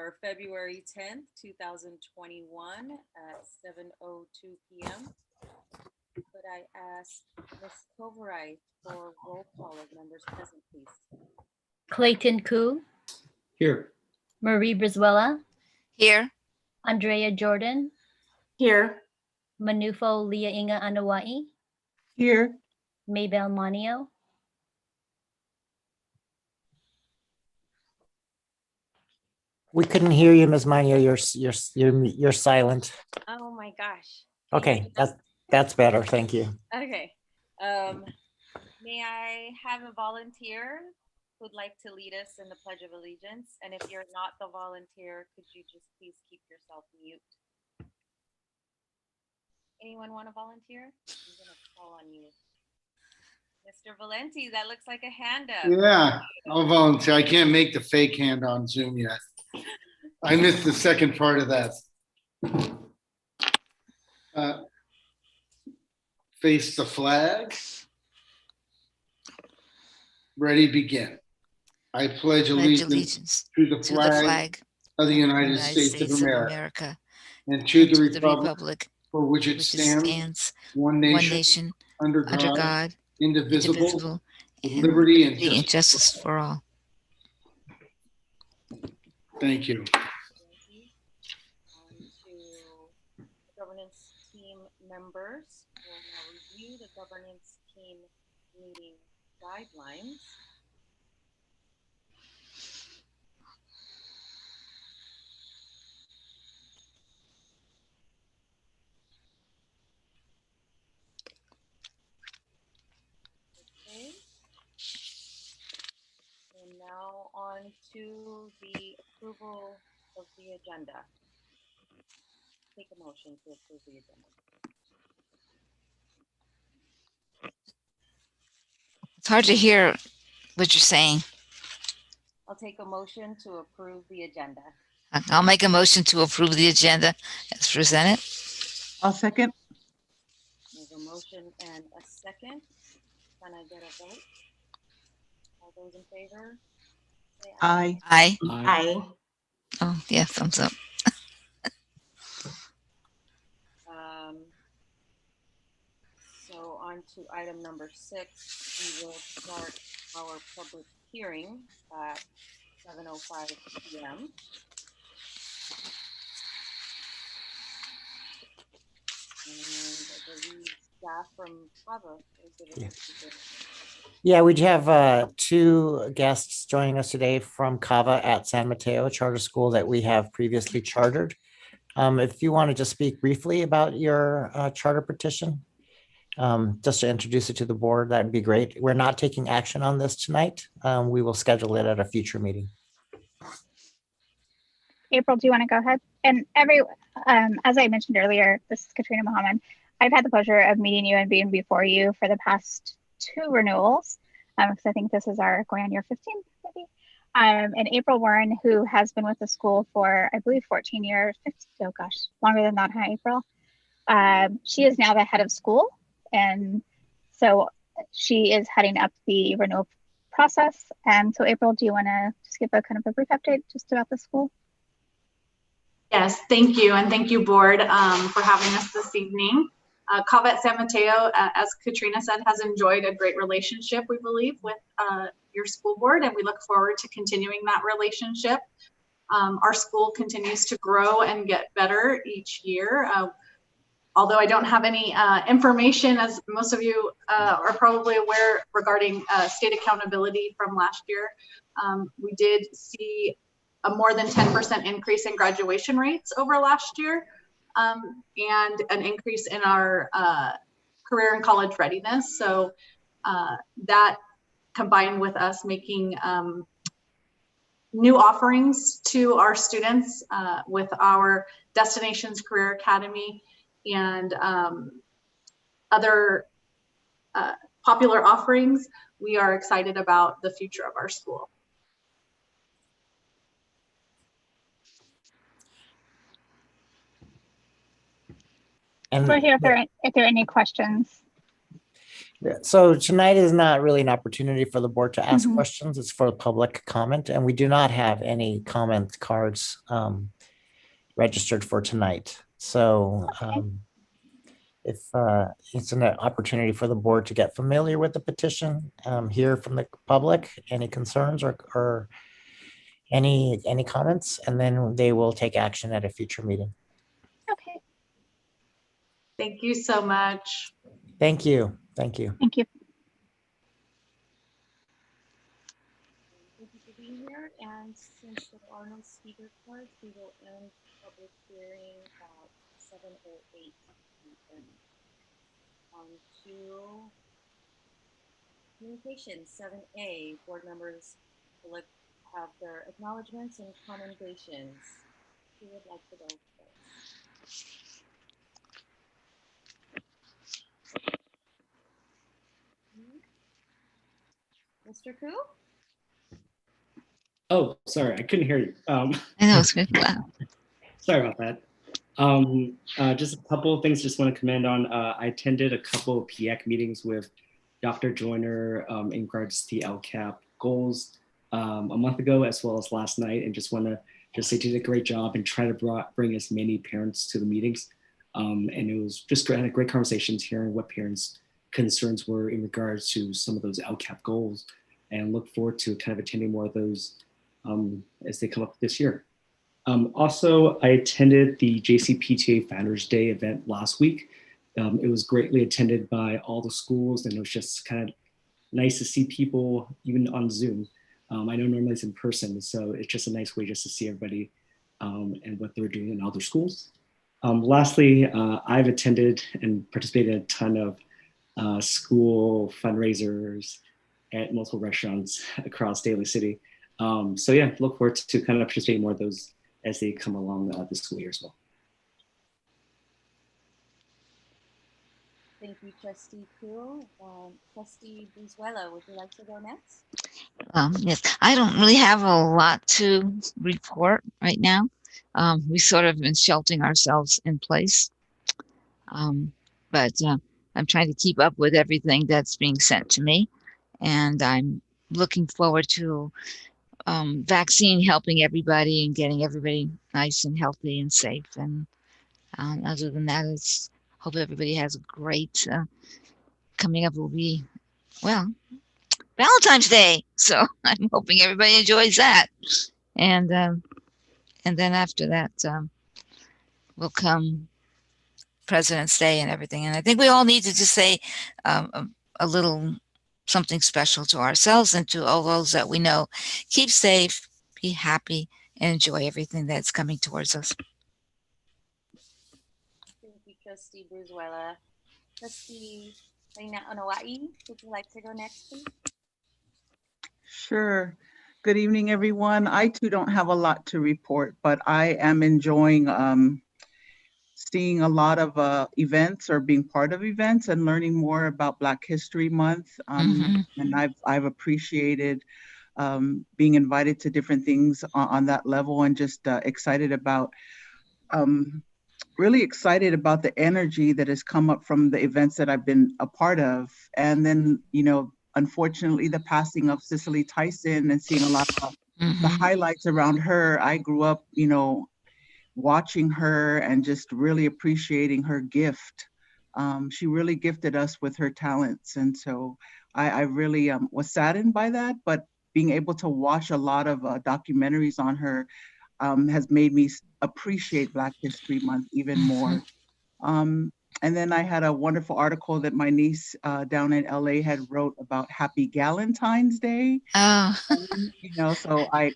for February 10th, 2021 at 7:02 p.m. Could I ask Ms. Kovarai for roll call of members present, please? Clayton Koo, Here. Marie Brizuela, Here. Andrea Jordan, Here. Manufo Leah Inga Anawai, Here. Maybell Monio. We couldn't hear you, Ms. Mania. You're silent. Oh my gosh. Okay, that's better. Thank you. Okay. May I have a volunteer who'd like to lead us in the Pledge of Allegiance? And if you're not the volunteer, could you just please keep yourself mute? Anyone want to volunteer? I'm gonna call on you. Mr. Valenti, that looks like a hand up. Yeah, I'll volunteer. I can't make the fake hand on Zoom yet. I missed the second part of that. Face the flag. Ready, begin. I pledge allegiance to the flag of the United States of America and to the republic for which it stands, one nation, under God, indivisible, with liberty and justice for all. Thank you. On to governance team members. We'll now review the governance team meeting guidelines. Okay. And now on to the approval of the agenda. Take a motion to approve the agenda. It's hard to hear what you're saying. I'll take a motion to approve the agenda. I'll make a motion to approve the agenda as presented. I'll second. There's a motion and a second. Can I get a vote? All those in favor? Say Aye. Aye. Aye. Oh, yeah, thumbs up. So on to item number 6, we will start our public hearing at 7:05 p.m. And I believe staff from Csba is giving us the- Yeah, we have 2 guests joining us today from Csba at San Mateo Charter School that we have previously chartered. If you want to just speak briefly about your charter petition, just to introduce it to the board, that'd be great. We're not taking action on this tonight. We will schedule it at a future meeting. April, do you want to go ahead? And as I mentioned earlier, this is Katrina Mohammed. I've had the pleasure of meeting you and being before you for the past 2 renewals, because I think this is going on year 15, maybe. And April Warren, who has been with the school for, I believe, 14 years, 15, oh gosh, longer than that, huh, April? She is now the head of school. And so she is heading up the renewal process. And so April, do you want to just give a kind of a brief update just about the school? Yes, thank you. And thank you, board, for having us this evening. Csba at San Mateo, as Katrina said, has enjoyed a great relationship, we believe, with your school board, and we look forward to continuing that relationship. Our school continues to grow and get better each year. Although I don't have any information, as most of you are probably aware, regarding state accountability from last year, we did see a more than 10% increase in graduation rates over last year, and an increase in our career and college readiness. So that combined with us making new offerings to our students with our Destinations Career Academy and other popular offerings, we are excited about the future of our school. And We're here if there are any questions. Yeah, so tonight is not really an opportunity for the board to ask Mhm. questions. It's for public comment, and we do not have any comment cards registered for tonight. So if it's an opportunity for the board to get familiar with the petition, hear from the public, any concerns or any comments, and then they will take action at a future meeting. Okay, Thank you so much. Thank you. Thank you. thank you. Thank you for being here. And since there are no speaker cards, we will end public hearing at 7:08 p.m. On to communications, 7A. Board members will have their acknowledgements and commendations. Who would like to go first? Mr. Koo? Oh, sorry, I couldn't hear you. I know it's good. Wow. Sorry about that. Just a couple of things just want to commend on. I attended a couple of PEAC meetings with Dr. Joyner in regards to the LCAP goals a month ago, as well as last night, and just want to just say she did a great job and try to bring as many parents to the meetings. And it was just great, great conversations, hearing what parents' concerns were in regards to some of those LCAP goals, and look forward to kind of attending more of those as they come up this year. Also, I attended the JCPTA Founders Day event last week. It was greatly attended by all the schools, and it was just kind of nice to see people even on Zoom. I know normally it's in person, so it's just a nice way just to see everybody and what they're doing in other schools. Lastly, I've attended and participated in a ton of school fundraisers at multiple restaurants across Daly City. So yeah, look forward to kind of participating more of those as they come along this school year as well. Thank you, Trustee Koo. Trustee Brizuela, would you like to go next? Yes, I don't really have a lot to report right now. We sort of been sheltering ourselves in place. But I'm trying to keep up with everything that's being sent to me. And I'm looking forward to vaccine helping everybody and getting everybody nice and healthy and safe. And other than that, it's hope everybody has a great coming up will be, well, Valentine's Day. So I'm hoping everybody enjoys that. And then after that will come President's Day and everything. And I think we all need to just say a little something special to ourselves and to all those that we know. Keep safe, be happy, and enjoy everything that's coming towards us. Thank you, Trustee Brizuela. Trustee Reina Onawai, would you like to go next, please? Sure. Good evening, everyone. I too don't have a lot to report, but I am enjoying seeing a lot of events or being part of events and learning more about Black History Month. And I've appreciated being invited to different things on that level, and just excited about, really excited about the energy that has come up from the events that I've been a part of. And then, you know, unfortunately, the passing of Cicely Tyson and seeing a lot of the highlights around her. I grew up, you know, watching her and just really appreciating her gift. She really gifted us with her talents. And so I really was saddened by that, but being able to watch a lot of documentaries on her has made me appreciate Black History Month even more. And then I had a wonderful article that my niece down in LA had wrote about Happy Galentine's Day. Oh, you know, so I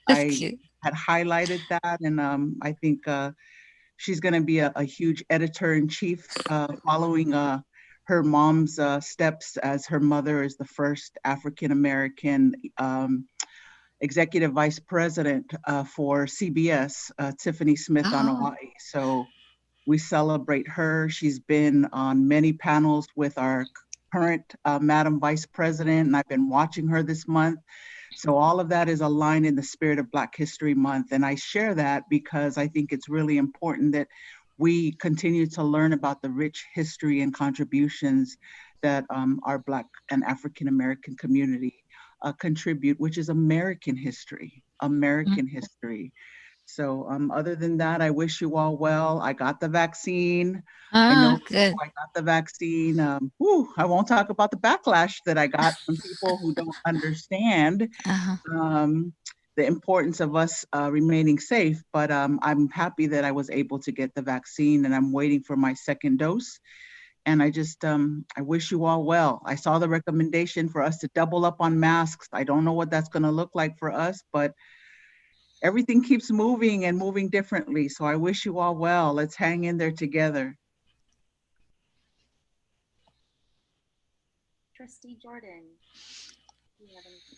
had highlighted that, and I think she's going to be a huge editor-in-chief following her mom's steps, as her mother is the first African-American executive vice president for CBS, Tiffany Smith Onawai. So we celebrate her. She's been on many panels with our current Madam Vice President, and I've been watching her this month. So all of that is aligned in the spirit of Black History Month. And I share that because I think it's really important that we continue to learn about the rich history and contributions that our Black and African American community contribute, which is American history, American history. So other than that, I wish you all well. I got the vaccine. I know good. I got the vaccine. I won't talk about the backlash that I got from people who don't understand the importance of us remaining safe, but I'm happy that I was able to get the vaccine, and I'm waiting for my second dose. And I just, I wish you all well. I saw the recommendation for us to double up on masks. I don't know what that's gonna look like for us, but everything keeps moving and moving differently. So I wish you all well. Let's hang in there together. Trustee Jordan, do you have anything?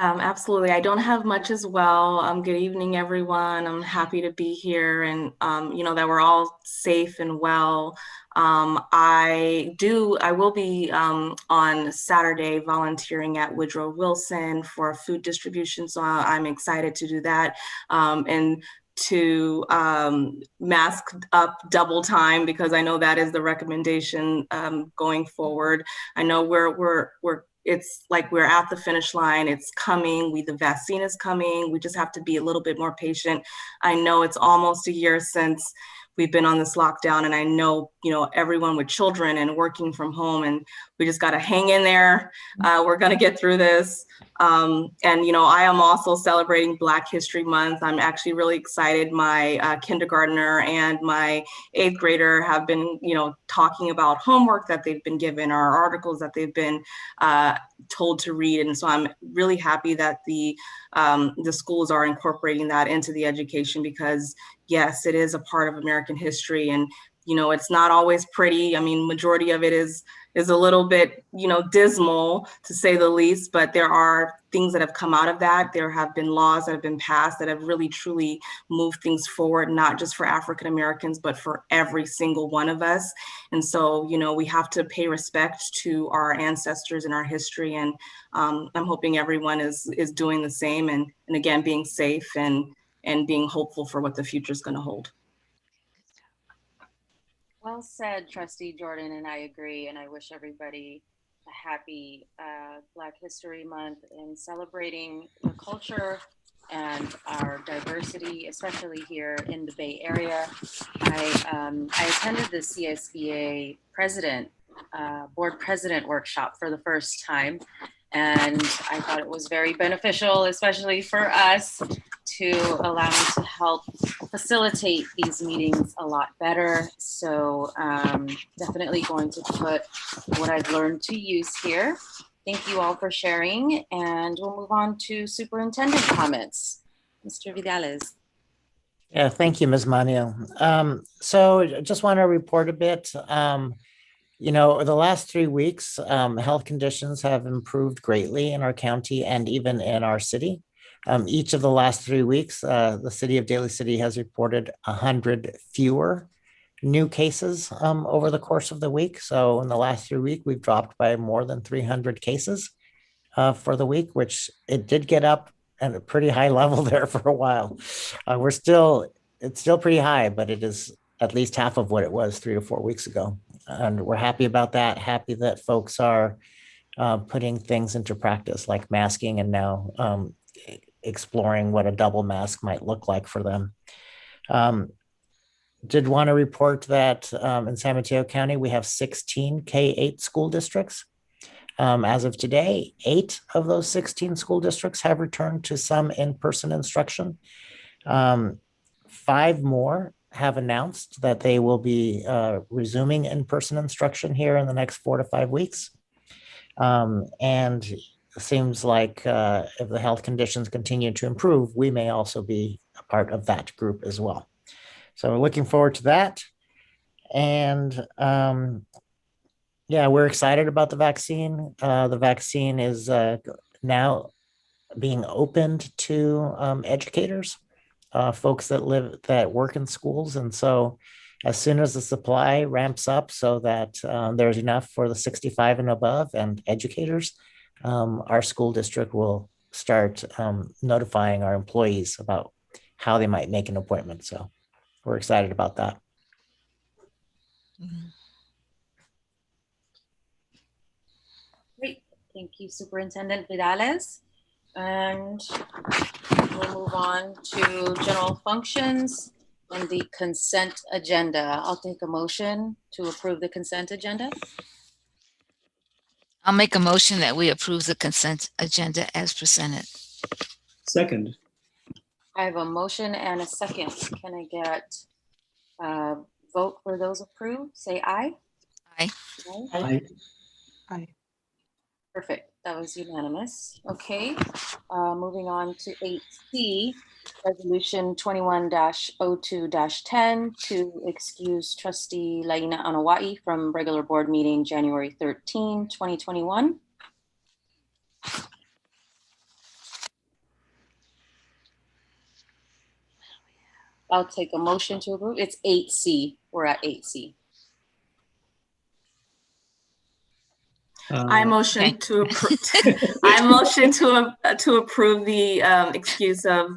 Absolutely. I don't have much as well. Good evening, everyone. I'm happy to be here and, that we're all safe and well. I will be on Saturday volunteering at Woodrow Wilson for food distribution. So I'm excited to do that. And to mask up double time, because I know that is the recommendation going forward. I know it's like we're at the finish line. It's coming. The vaccine is coming. We just have to be a little bit more patient. I know it's almost a year since we've been on this lockdown, and I know, everyone with children and working from home, and we just got to hang in there. We're going to get through this. And, I am also celebrating Black History Month. I'm actually really excited. My kindergartner and my 8th grader have been, talking about homework that they've been given or articles that they've been told to read. And so I'm really happy that the schools are incorporating that into the education, because yes, it is a part of American history, and it's not always pretty. I mean, majority of it is a little bit, dismal, to say the least, but there are things that have come out of that. There have been laws that have been passed that have really, truly moved things forward, not just for African Americans, but for every single one of us. And so, we have to pay respect to our ancestors and our history. And I'm hoping everyone is doing the same, and again, being safe and being hopeful for what the future is going to hold. Well said, Trustee Jordan, and I agree. And I wish everybody a happy Black History Month and celebrating the culture and our diversity, especially here in the Bay Area. I attended the CSBA board president workshop for the first time, and I thought it was very beneficial, especially for us, to allow me to help facilitate these meetings a lot better. So definitely going to put what I've learned to use here. Thank you all for sharing, and we'll move on to Superintendent Comments. Mr. Vidales. Yeah, thank you, Ms. Manio. So I just want to report a bit. The last 3 weeks, health conditions have improved greatly in our county and even in our city. Each of the last 3 weeks, the city of Daly City has reported 100 fewer new cases over the course of the week. So in the last 3 weeks, we've dropped by more than 300 cases for the week, which it did get up at a pretty high level there for a while. It's still pretty high, but it is at least half of what it was 3 to 4 weeks ago. And we're happy about that, happy that folks are putting things into practice like masking, and now exploring what a double mask might look like for them. Did want to report that in San Mateo County, we have 16 K-8 school districts. As of today, 8 of those 16 school districts have returned to some in-person instruction. 5 more have announced that they will be resuming in-person instruction here in the next 4 to 5 weeks. And it seems like if the health conditions continue to improve, we may also be a part of that group as well. So we're looking forward to that. And we're excited about the vaccine. The vaccine is now being opened to educators, folks that work in schools. And so as soon as the supply ramps up so that there's enough for the 65 and above and educators, our school district will start notifying our employees about how they might make an appointment. So we're excited about that. Thank you, Superintendent Vidales. And we'll move on to general functions and the consent agenda. I'll take a motion to approve the consent agenda. I'll make a motion that we approve the consent agenda as presented. Second. I have a motion and a second. Can I get a vote for those approved? Say aye. Aye. Aye. Aye. Perfect. That was unanimous. Okay. Moving on to 8C, Resolution 21-02-10 to excuse Trustee Laina Anawai from regular board meeting January 13, 2021. I'll take a motion to approve. It's 8C. We're at 8C. I motion to approve. I motion to approve the excuse of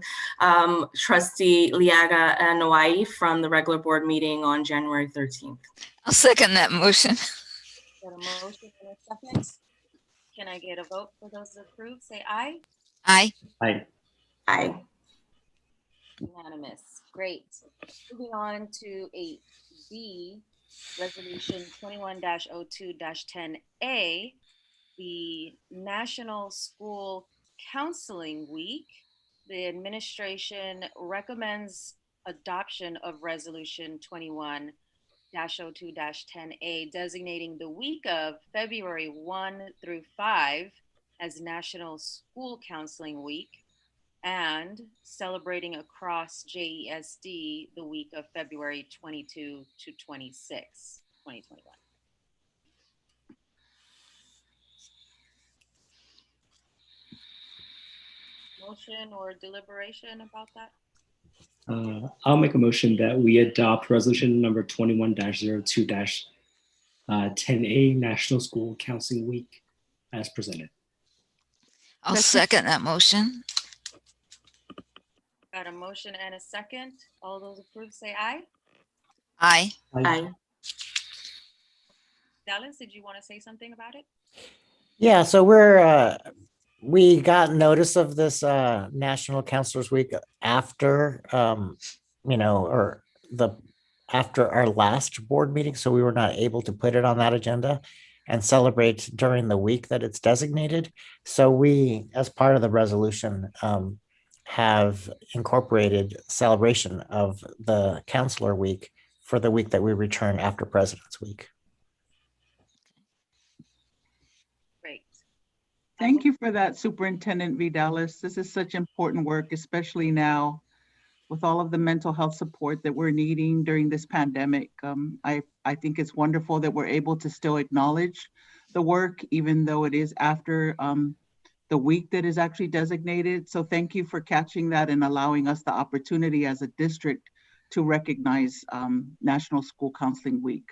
Trustee Liaga Anawai from the regular board meeting on January 13th. I'll second that motion. Got a motion in a second. Can I get a vote for those approved? Say aye. Aye. Aye. Aye. Unanimous. Great. Moving on to 8B, Resolution 21-02-10A, the National School Counseling Week. The administration recommends adoption of Resolution 21-02-10A, designating the week of February 1 through 5 as National School Counseling Week, and celebrating across JESD the week of February 22 to 26, 2021. Motion or deliberation about that? I'll make a motion that we adopt resolution number 21-02-10A, National School Counseling Week, as presented. I'll second that motion. Got a motion and a second. All those approved say aye. Aye. Aye. Dallas, did you want to say something about it? Yeah, so we got notice of this National Counselors Week after after our last board meeting, so we were not able to put it on that agenda and celebrate during the week that it's designated. So we, as part of the resolution, have incorporated celebration of the Counselor Week for the week that we return after President's Week. Great. Thank you for that, Superintendent Vidales. This is such important work, especially now with all of the mental health support that we're needing during this pandemic. I think it's wonderful that we're able to still acknowledge the work, even though it is after the week that is actually designated. So thank you for catching that and allowing us the opportunity as a district to recognize National School Counseling Week.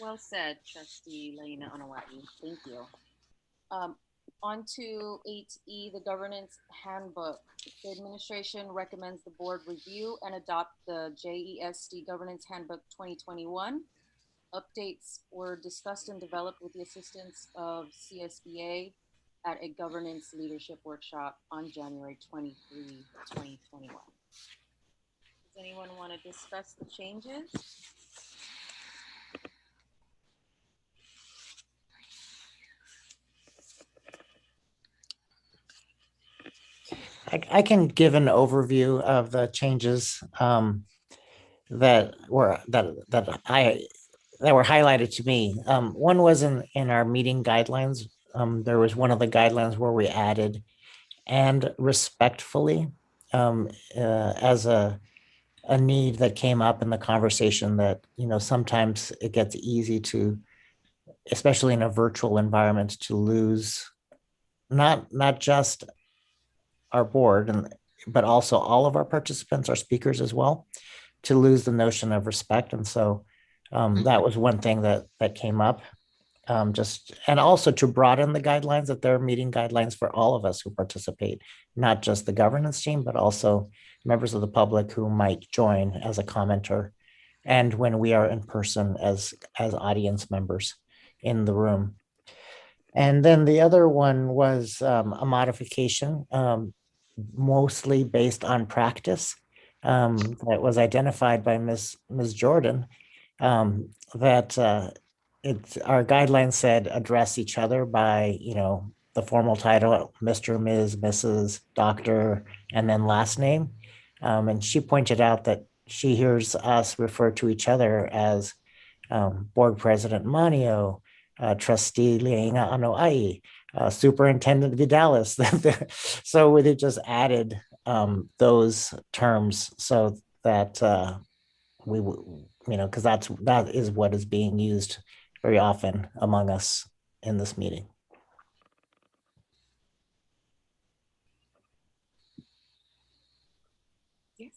Well said, Trustee Laina Anawai. Thank you. On to 8E, the Governance Handbook. The administration recommends the board review and adopt the JESD Governance Handbook 2021. Updates were discussed and developed with the assistance of CSBA at a governance leadership workshop on January 23, 2021. Does anyone want to discuss the changes? I can give an overview of the changes that were highlighted to me. One was in our meeting guidelines. There was one of the guidelines where we added "and respectfully" as a need that came up in the conversation that, sometimes it gets easy to, especially in a virtual environment, to lose not just our board, but also all of our participants, our speakers as well, to lose the notion of respect. And so that was one thing that came up. And also to broaden the guidelines, that there are meeting guidelines for all of us who participate, not just the governance team, but also members of the public who might join as a commenter, and when we are in person as audience members. in the room. And then the other one was a modification, mostly based on practice, that was identified by Ms. Jordan, that our guidelines said address each other by, the formal title, Mr., Ms., Mrs., Dr., and then last name. And she pointed out that she hears us refer to each other as Board President Manio, Trustee Liainga Anoa'i, Superintendent Vidalis. So we just added those terms so that we, because that is what is being used very often among us in this meeting. Yes.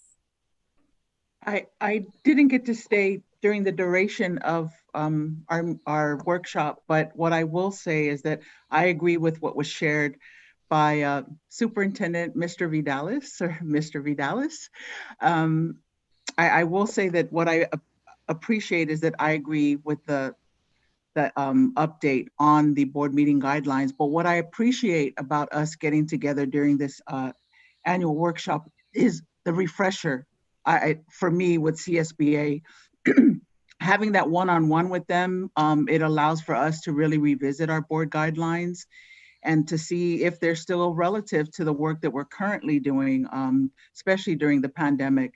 I didn't get to stay during the duration of our workshop, but what I will say is that I agree with what was shared by Superintendent Mr. Vidalis or Mr. Vidalis. I will say that what I appreciate is that I agree with the update on the board meeting guidelines. But what I appreciate about us getting together during this annual workshop is the refresher. For me with CSBA, having that one-on-one with them, it allows for us to really revisit our board guidelines and to see if they're still relative to the work that we're currently doing, especially during the pandemic.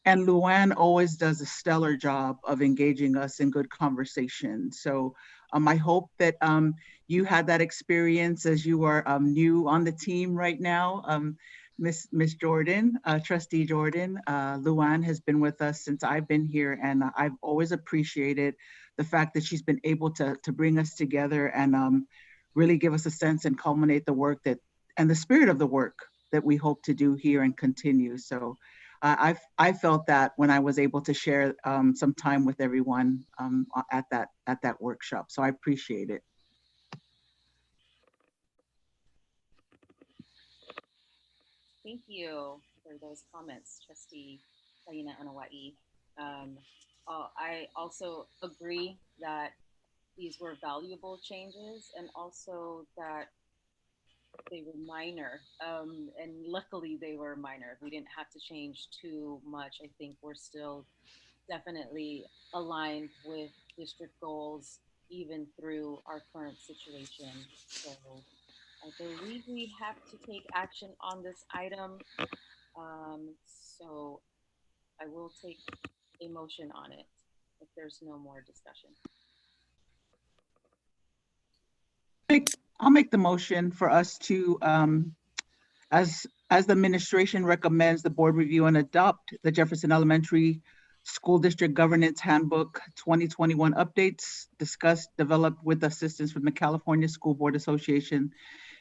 And Luann always does a stellar job of engaging us in good conversation. So I hope that you had that experience as you are new on the team right now. Miss Jordan, Trustee Jordan, Luann has been with us since I've been here, and I've always appreciated the fact that she's been able to bring us together and really give us a sense and culminate the work and the spirit of the work that we hope to do here and continue. So I felt that when I was able to share some time with everyone at that workshop. So I appreciate it. Thank you for those comments, Trustee Liainga Anoa'i. I also agree that these were valuable changes and also that they were minor, and luckily they were minor. We didn't have to change too much. I think we're still definitely aligned with district goals even through our current situation. So I believe we have to take action on this item. So I will take a motion on it if there's no more discussion. I'll make the motion for us to, as the administration recommends, the board review and adopt the Jefferson Elementary School District Governance Handbook 2021 updates discussed, developed with assistance from the California School Board Association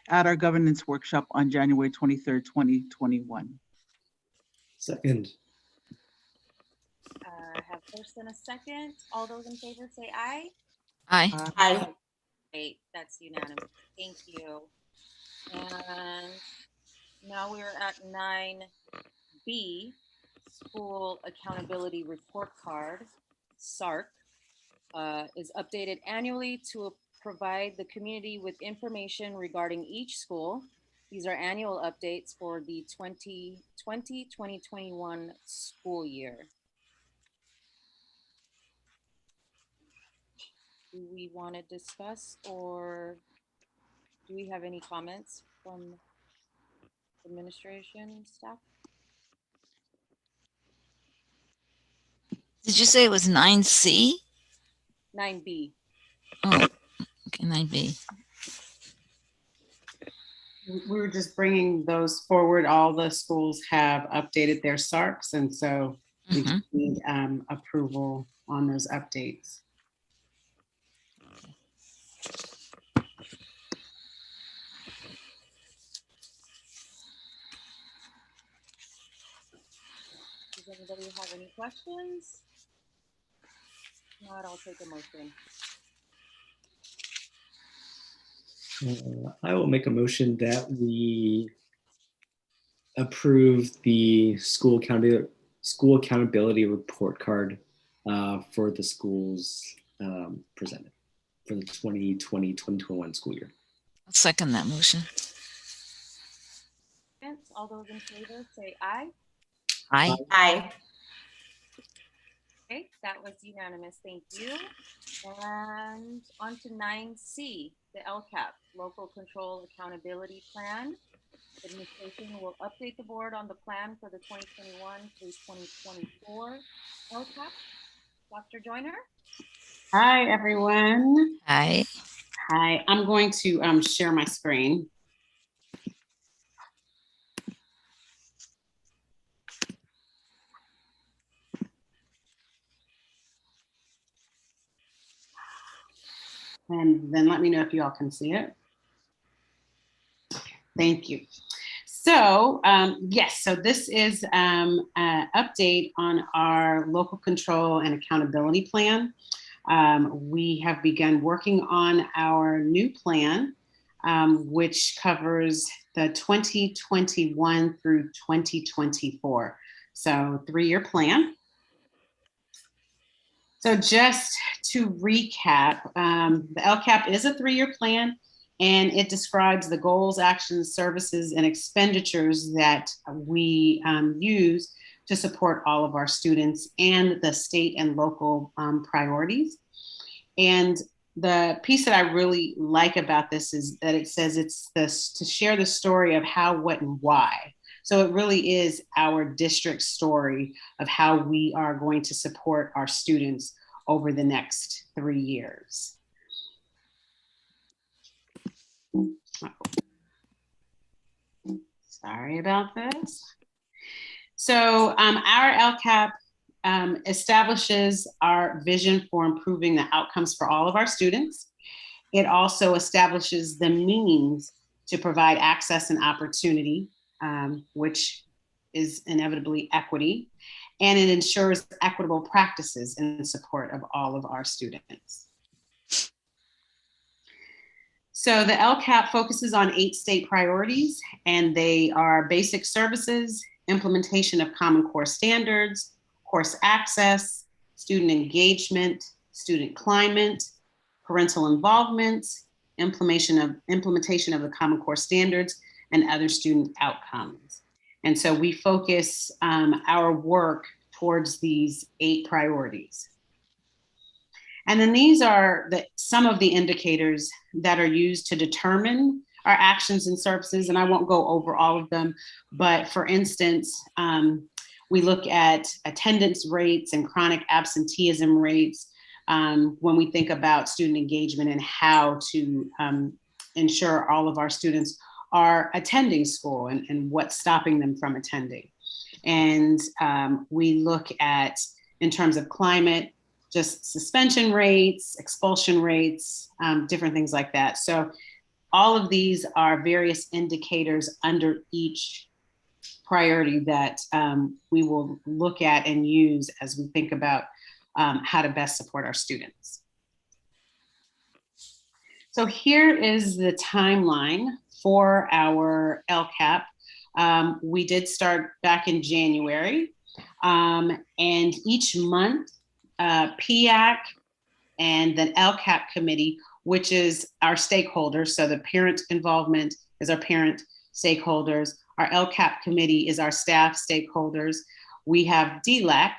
at our governance workshop on January 23rd, 2021. Second. I have first and a second. All those in favor say aye. Aye. Aye. Great, that's unanimous. Thank you. And now we're at 9B, School Accountability Report Card, SARC, is updated annually to provide the community with information regarding each school. These are annual updates for the 2020-2021 school year. Do we want to discuss, or do we have any comments from administration staff? Did you say it was 9C? 9B. Oh, okay, 9B. We were just bringing those forward. All the schools have updated their SARCs, and so we just need approval on those updates. Does anybody have any questions? If not, I'll take a motion. I will make a motion that we approve the school accountability report card for the schools presented. for the 2020-2021 school year. I'll second that motion. All those in favor say aye. Aye. Aye. Okay, that was unanimous. Thank you. And on to 9C, the LCAP, Local Control Accountability Plan. Administration will update the board on the plan for the 2021 through 2024 LCAP. Dr. Joyner? Hi, everyone. Aye. Hi, I'm going to share my screen. And then let me know if you all can see it. Thank you. So yes, so this is an update on our local control and accountability plan. We have begun working on our new plan, which covers the 2021 through 2024. So 3-year plan. So just to recap, the LCAP is a 3-year plan, and it describes the goals, actions, services, and expenditures that we use to support all of our students and the state and local priorities. And the piece that I really like about this is that it says it's this to share the story of how, what, and why. So it really is our district story of how we are going to support our students over the next 3 years. Sorry about this. So our LCAP establishes our vision for improving the outcomes for all of our students. It also establishes the means to provide access and opportunity, which is inevitably equity, and it ensures equitable practices in support of all of our students. So the LCAP focuses on 8 state priorities, and they are basic services, implementation of Common Core standards, course access, student engagement, student climate, parental involvement, implementation of the Common Core standards, and other student outcomes. And so we focus our work towards these 8 priorities. And then these are some of the indicators that are used to determine our actions and services. And I won't go over all of them, but for instance, we look at attendance rates and chronic absenteeism rates when we think about student engagement and how to ensure all of our students are attending school and what's stopping them from attending. And we look at, in terms of climate, just suspension rates, expulsion rates, different things like that. So all of these are various indicators under each priority that we will look at and use as we think about how to best support our students. So here is the timeline for our LCAP. We did start back in January, and each month, PIAC and the LCAP committee, which is our stakeholders. So the parent involvement is our parent stakeholders. Our LCAP committee is our staff stakeholders. We have DLAC,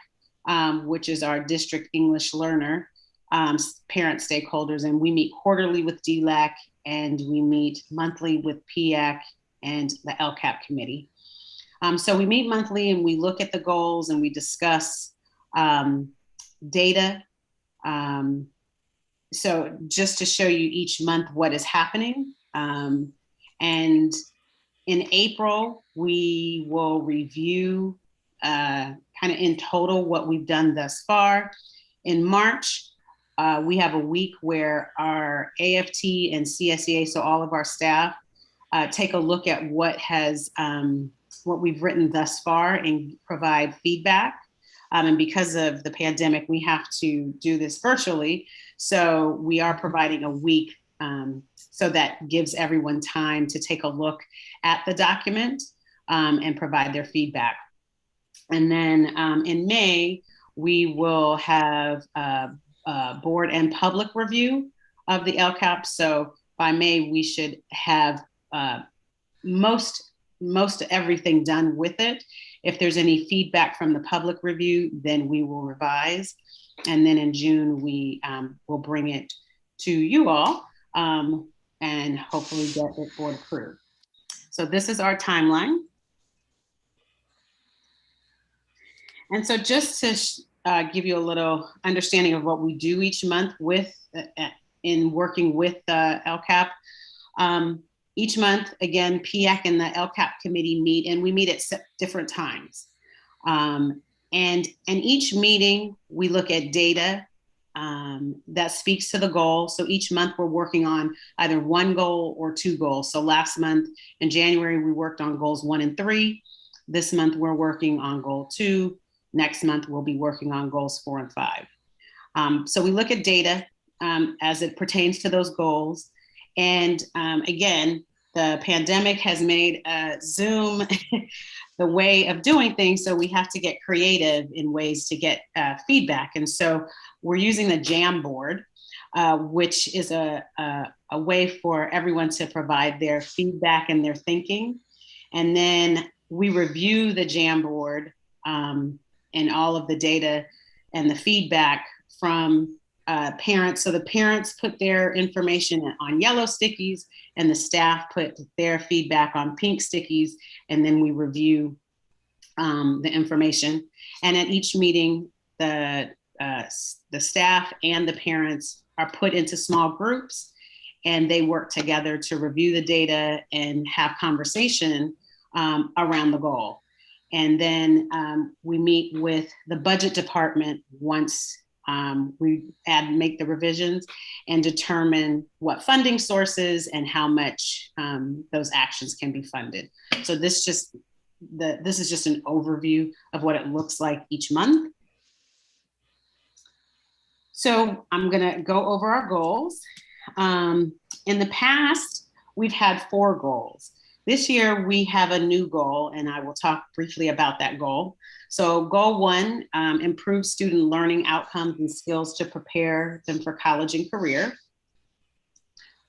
which is our district English learner parent stakeholders, and we meet quarterly with DLAC and we meet monthly with PIAC and the LCAP committee. So we meet monthly and we look at the goals and we discuss data. So just to show you each month what is happening. And in April, we will review kind of in total what we've done thus far. In March, we have a week where our AFT and CSEA, so all of our staff, take a look at what we've written thus far and provide feedback. And because of the pandemic, we have to do this virtually. So we are providing a week so that gives everyone time to take a look at the document and provide their feedback. And then in May, we will have board and public review of the LCAP. So by May, we should have most everything done with it. If there's any feedback from the public review, then we will revise. And then in June, we will bring it to you all and hopefully get it board approved. So this is our timeline. And so just to give you a little understanding of what we do each month with in working with the LCAP, each month, again, PIAC and the LCAP committee meet, and we meet at different times. And each meeting, we look at data that speaks to the goal. So each month we're working on either one goal or two goals. So last month in January, we worked on goals 1 and 3. This month we're working on goal 2. Next month we'll be working on goals 4 and 5. So we look at data as it pertains to those goals. And again, the pandemic has made Zoom the way of doing things. So we have to get creative in ways to get feedback. And so we're using the Jamboard, which is a way for everyone to provide their feedback and their thinking. And then we review the Jamboard and all of the data and the feedback from parents. So the parents put their information on yellow stickies and the staff put their feedback on pink stickies, and then we review the information. And at each meeting, the staff and the parents are put into small groups, and they work together to review the data and have conversation around the goal. And then we meet with the budget department once we make the revisions and determine what funding sources and how much those actions can be funded. So this is just an overview of what it looks like each month. So I'm gonna go over our goals. In the past, we've had 4 goals. This year, we have a new goal, and I will talk briefly about that goal. So goal 1, improve student learning outcomes and skills to prepare them for college and career.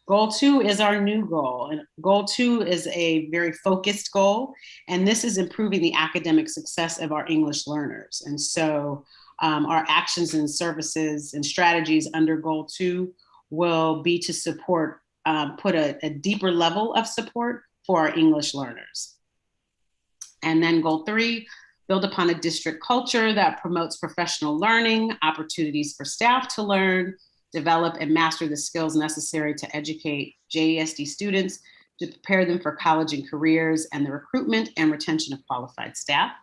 Goal 2 is our new goal. And goal 2 is a very focused goal, and this is improving the academic success of our English learners. And so our actions and services and strategies under goal 2 will be to support, put a deeper level of support for our English learners. And then goal 3, build upon a district culture that promotes professional learning, opportunities for staff to learn, develop and master the skills necessary to educate JESD students to prepare them for college and careers, and the recruitment and retention of qualified staff.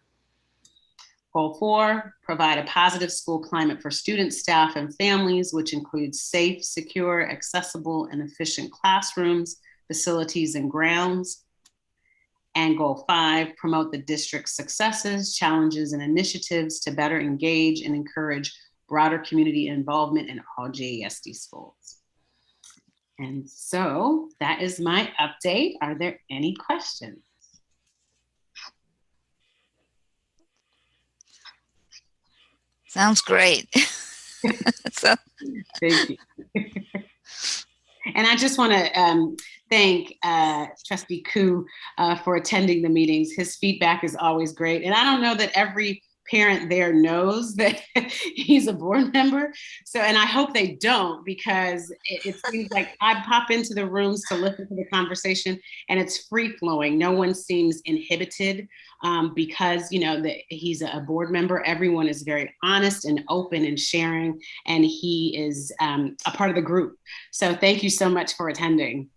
Goal 4, provide a positive school climate for students, staff, and families, which includes safe, secure, accessible, and efficient classrooms, facilities, and grounds. And goal 5, promote the district's successes, challenges, and initiatives to better engage and encourage broader community involvement in all JESD schools. And so that is my update. Are there any questions? Sounds great. So. Thank you. And I just want to thank Trustee Koo for attending the meetings. His feedback is always great. And I don't know that every parent there knows that he's a board member. So, and I hope they don't, because it seems like I pop into the rooms to listen to the conversation and it's free flowing. No one seems inhibited because, you know, that he's a board member. Everyone is very honest and open and sharing, and he is a part of the group. So thank you so much for attending.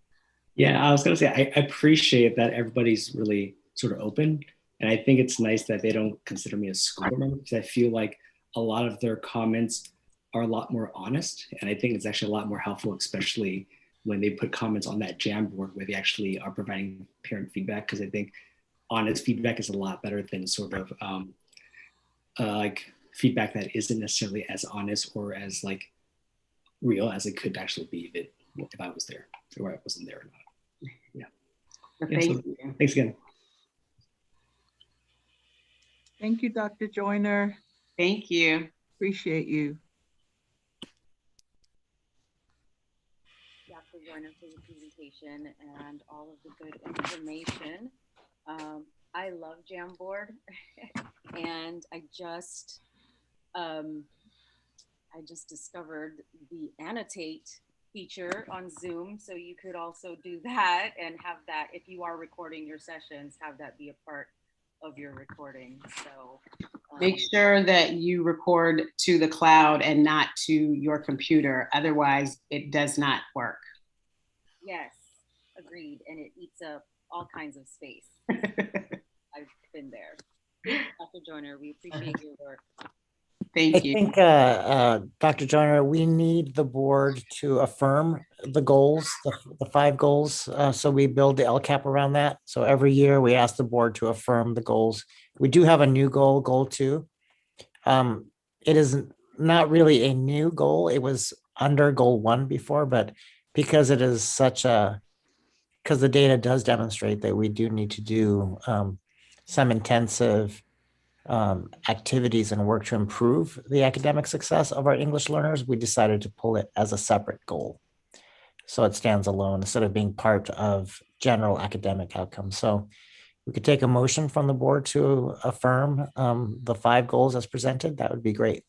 Yeah, I was going to say, I appreciate that everybody's really sort of open. And I think it's nice that they don't consider me a school board member, because I feel like a lot of their comments are a lot more honest. And I think it's actually a lot more helpful, especially when they put comments on that Jamboard where they actually are providing parent feedback. Because I think honest feedback is a lot better than sort of like feedback that isn't necessarily as honest or as like real as it could actually be if I was there or I wasn't there or not. Yeah. Thank you. Thanks again. Thank you, Dr. Joyner. Thank you. Appreciate you. Joyner, for your presentation and all of the good information. I love Jamboard, and I just discovered the annotate feature on Zoom, so you could also do that and have that, if you are recording your sessions, have that be a part of your recording. So make sure that you record to the cloud and not to your computer. Otherwise, it does not work. Yes, agreed. And it eats up all kinds of space. I've been there. Thank you, Dr. Joyner. We appreciate your work. Thank you. I think, Dr. Joyner, we need the board to affirm the goals, the 5 goals. So we build the LCAP around that. So every year we ask the board to affirm the goals. We do have a new goal, goal 2. It is not really a new goal. It was under goal 1 before, but because it is because the data does demonstrate that we do need to do some intensive activities and work to improve the academic success of our English learners, we decided to pull it as a separate goal. So it stands alone instead of being part of general academic outcomes. So we could take a motion from the board to affirm the 5 goals as presented. That would be great.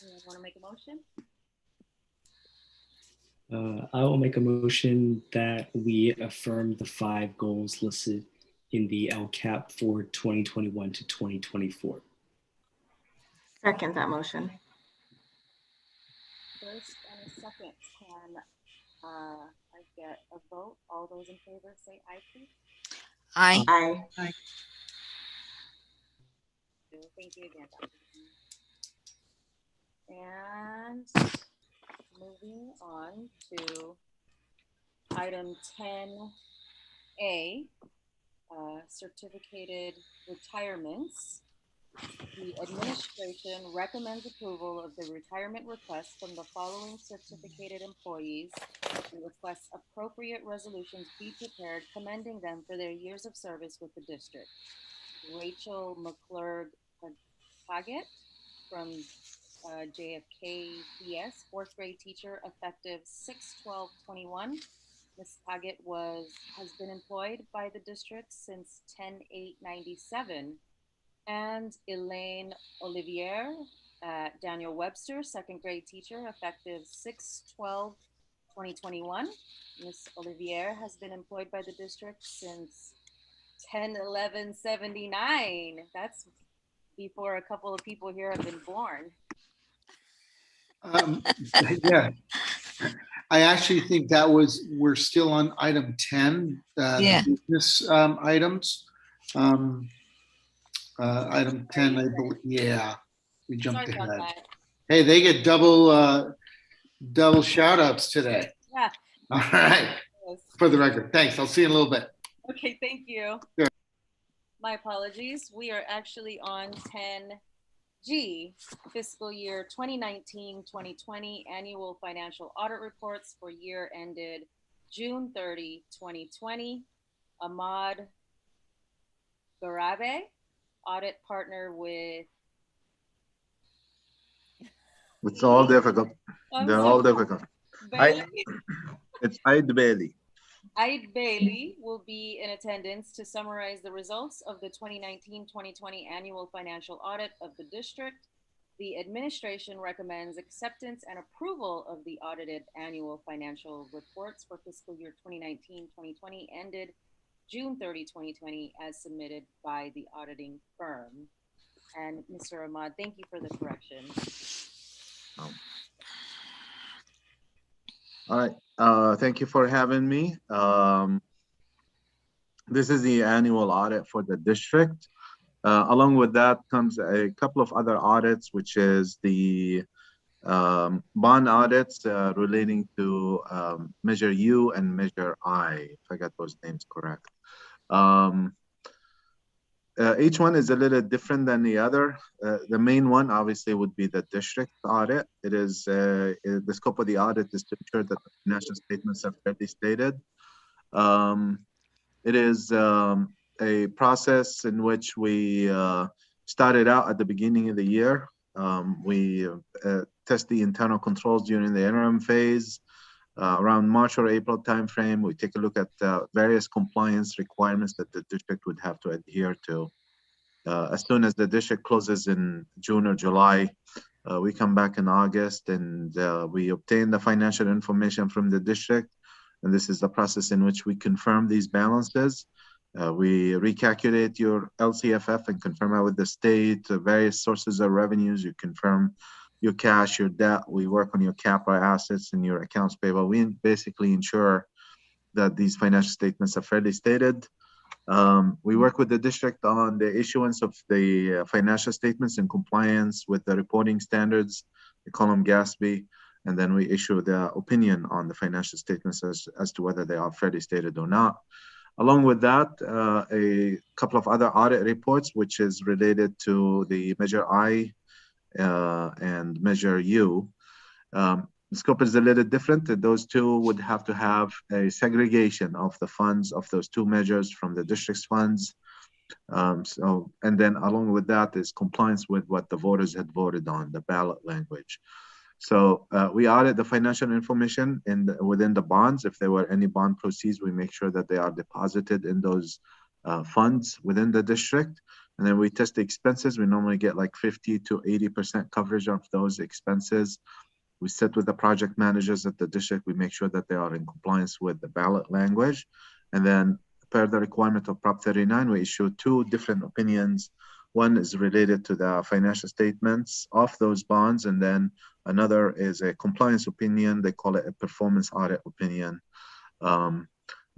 You want to make a motion? I will make a motion that we affirm the 5 goals listed in the LCAP for 2021 to 2024. Second that motion. First and a second. Can I get a vote? All those in favor say aye, please. Aye. Aye. Aye. Thank you again, Dr. And moving on to item 10A, certificated retirements. The administration recommends approval of the retirement request from the following certificated employees and requests appropriate resolutions be prepared commending them for their years of service with the district. Rachel McClurg-Paget from JFK DS, 4th grade teacher, effective 6/12/21. Ms. Paget has been employed by the district since 10/8/97. And Elaine Olivier, Daniel Webster, 2nd grade teacher, effective 6/12/2021. Ms. Olivier has been employed by the district since 10/11/79. That's before a couple of people here have been born. Yeah, I actually think we're still on item 10, Yeah. the business items. Item 10, I believe, yeah, we jumped Sorry about ahead. that. Hey, they get double shout outs today. Yeah. All right, Yes. for the record. Thanks, I'll see you in a little bit. Okay, thank you. Sure. My apologies. We are actually on 10G, fiscal year 2019-2020 annual financial audit reports for year ended June 30, 2020. Ahmad Garabe, audit partner with. It's all difficult. They're all difficult. It's Aid Bailey. Aid Bailey will be in attendance to summarize the results of the 2019-2020 annual financial audit of the district. The administration recommends acceptance and approval of the audited annual financial reports for fiscal year 2019-2020 ended June 30, 2020, as submitted by the auditing firm. And Mr. Ahmad, thank you for the correction. All right. Thank you for having me. This is the annual audit for the district. Along with that comes a couple of other audits, which is the bond audits relating to Measure U and Measure I, if I got those names correct. Each one is a little different than the other. The main one obviously would be the district audit. It is the scope of the audit is to ensure that the financial statements are fairly stated. It is a process in which we started out at the beginning of the year. We test the internal controls during the interim phase. Around March or April timeframe, we take a look at various compliance requirements that the district would have to adhere to. As soon as the district closes in June or July, we come back in August and we obtain the financial information from the district. And this is the process in which we confirm these balances. We recalculate your LCFF and confirm it with the state, various sources of revenues. You confirm your cash, your debt. We work on your capital assets and your accounts payable. We basically ensure that these financial statements are fairly stated. We work with the district on the issuance of the financial statements in compliance with the reporting standards. We call them Csba, and then we issue the opinion on the financial statements as to whether they are fairly stated or not. Along with that, a couple of other audit reports, which is related to the Measure I and Measure U. The scope is a little different. Those two would have to have a segregation of the funds of those two measures from the district's funds. And then along with that is compliance with what the voters had voted on, the ballot language. So we audit the financial information within the bonds. If there were any bond proceeds, we make sure that they are deposited in those funds within the district. And then we test the expenses. We normally get like 50 to 80% coverage of those expenses. We sit with the project managers at the district. We make sure that they are in compliance with the ballot language. And then per the requirement of Prop 39, we issue two different opinions. One is related to the financial statements of those bonds. And then another is a compliance opinion. They call it a performance audit opinion. I'm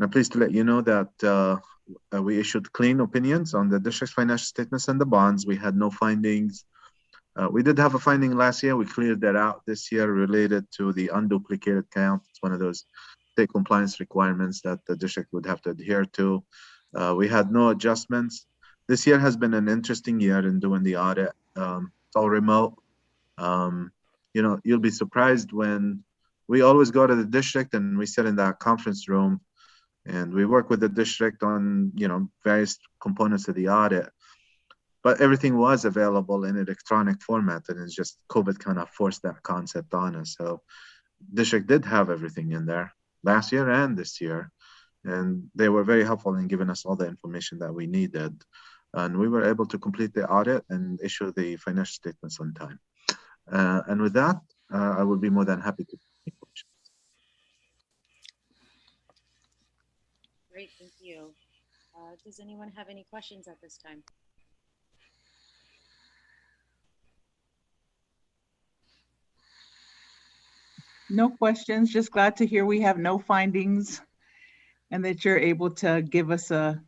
pleased to let you know that we issued clean opinions on the district's financial statements and the bonds. We had no findings. We did have a finding last year. We cleared that out this year related to the unduplicated count. It's one of those state compliance requirements that the district would have to adhere to. We had no adjustments. This year has been an interesting year in doing the audit. It's all remote. You know, you'll be surprised when we always go to the district and we sit in that conference room and we work with the district on, you know, various components of the audit. But everything was available in electronic format, and it's just COVID kind of forced that concept on us. So district did have everything in there last year and this year, and they were very helpful in giving us all the information that we needed. And we were able to complete the audit and issue the financial statements on time. And with that, I would be more than happy to take questions. Great, thank you. Does anyone have any questions at this time? No questions, just glad to hear we have no findings and that you're able to give us the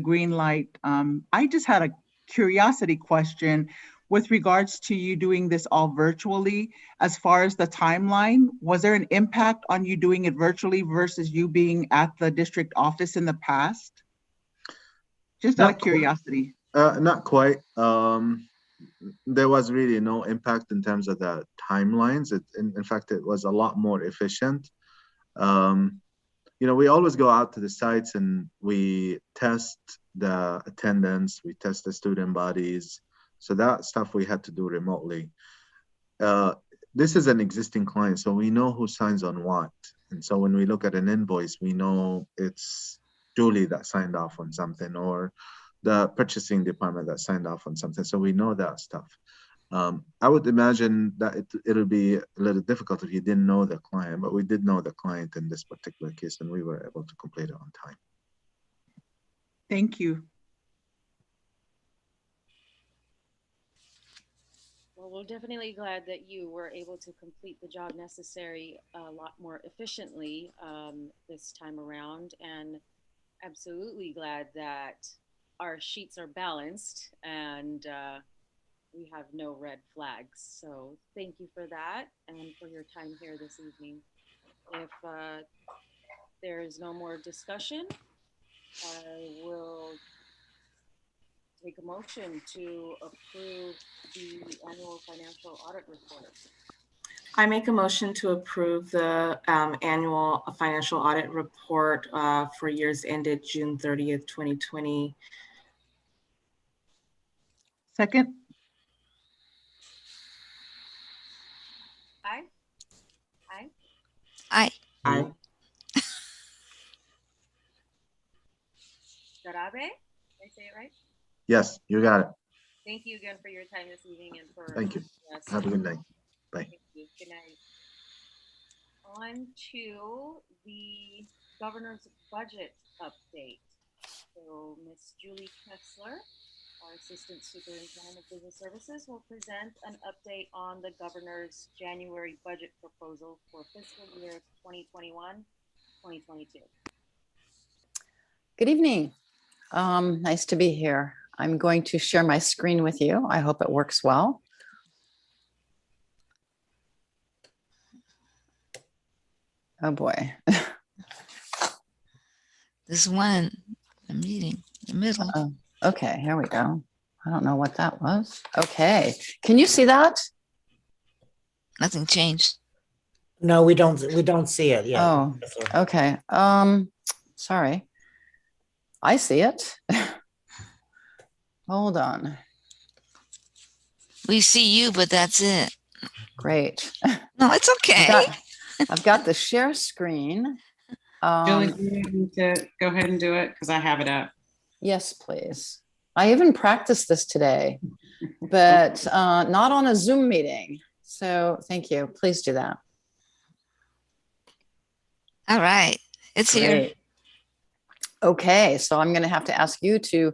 green light. I just had a curiosity question with regards to you doing this all virtually. As far as the timeline, was there an impact on you doing it virtually versus you being at the district office in the past? Just out of curiosity. Not quite. There was really no impact in terms of the timelines. In fact, it was a lot more efficient. You know, we always go out to the sites and we test the attendance, we test the student bodies. So that stuff we had to do remotely. This is an existing client, so we know who signs on what. And so when we look at an invoice, we know it's Julie that signed off on something, or the purchasing department that signed off on something. So we know that stuff. I would imagine that it'll be a little difficult if you didn't know the client, but we did know the client in this particular case, and we were able to complete it on time. Thank you. Well, we're definitely glad that you were able to complete the job necessary a lot more efficiently this time around, and absolutely glad that our sheets are balanced and we have no red flags. So thank you for that and for your time here this evening. If there is no more discussion, I will take a motion to approve the annual financial audit report. I make a motion to approve the annual financial audit report for years ended June 30th, 2020. Second. Aye. Aye. Jarabe, did I say it right? Yes, you got it. Thank you again for your time this evening and for. Thank you. Yes. Have a good night. Bye. Thank you. Good night. On to the governor's budget update. So Ms. Julie Kessler, our Assistant Superintendent of Business Services, will present an update on the governor's January budget proposal for fiscal year 2021-2022. Good evening. Nice to be here. I'm going to share my screen with you. I hope it works well. Oh boy. This one, the meeting, the middle. Okay, here we go. I don't know what that was. Okay, can you see that? Nothing changed. No, we don't see it yet. Oh, okay. Sorry. I see it. Hold on. We see you, but that's it. Great. No, it's okay. I've got the share screen. Julie, do you need to go ahead and do it? Because I have it up. Yes, please. I even practiced this today, but not on a Zoom meeting. So thank you. Please do that. All right. It's here. Okay, so I'm going to have to ask you to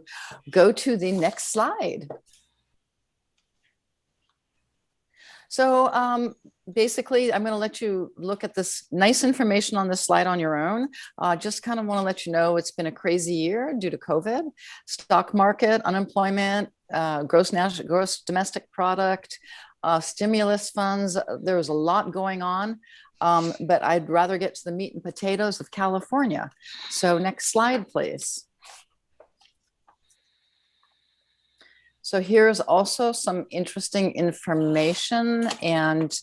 go to the next slide. So basically, I'm going to let you look at this nice information on this slide on your own. Just kind of want to let you know it's been a crazy year due to COVID, stock market, unemployment, gross domestic product, stimulus funds. There was a lot going on, but I'd rather get to the meat and potatoes of California. So next slide, please. So here's also some interesting information. And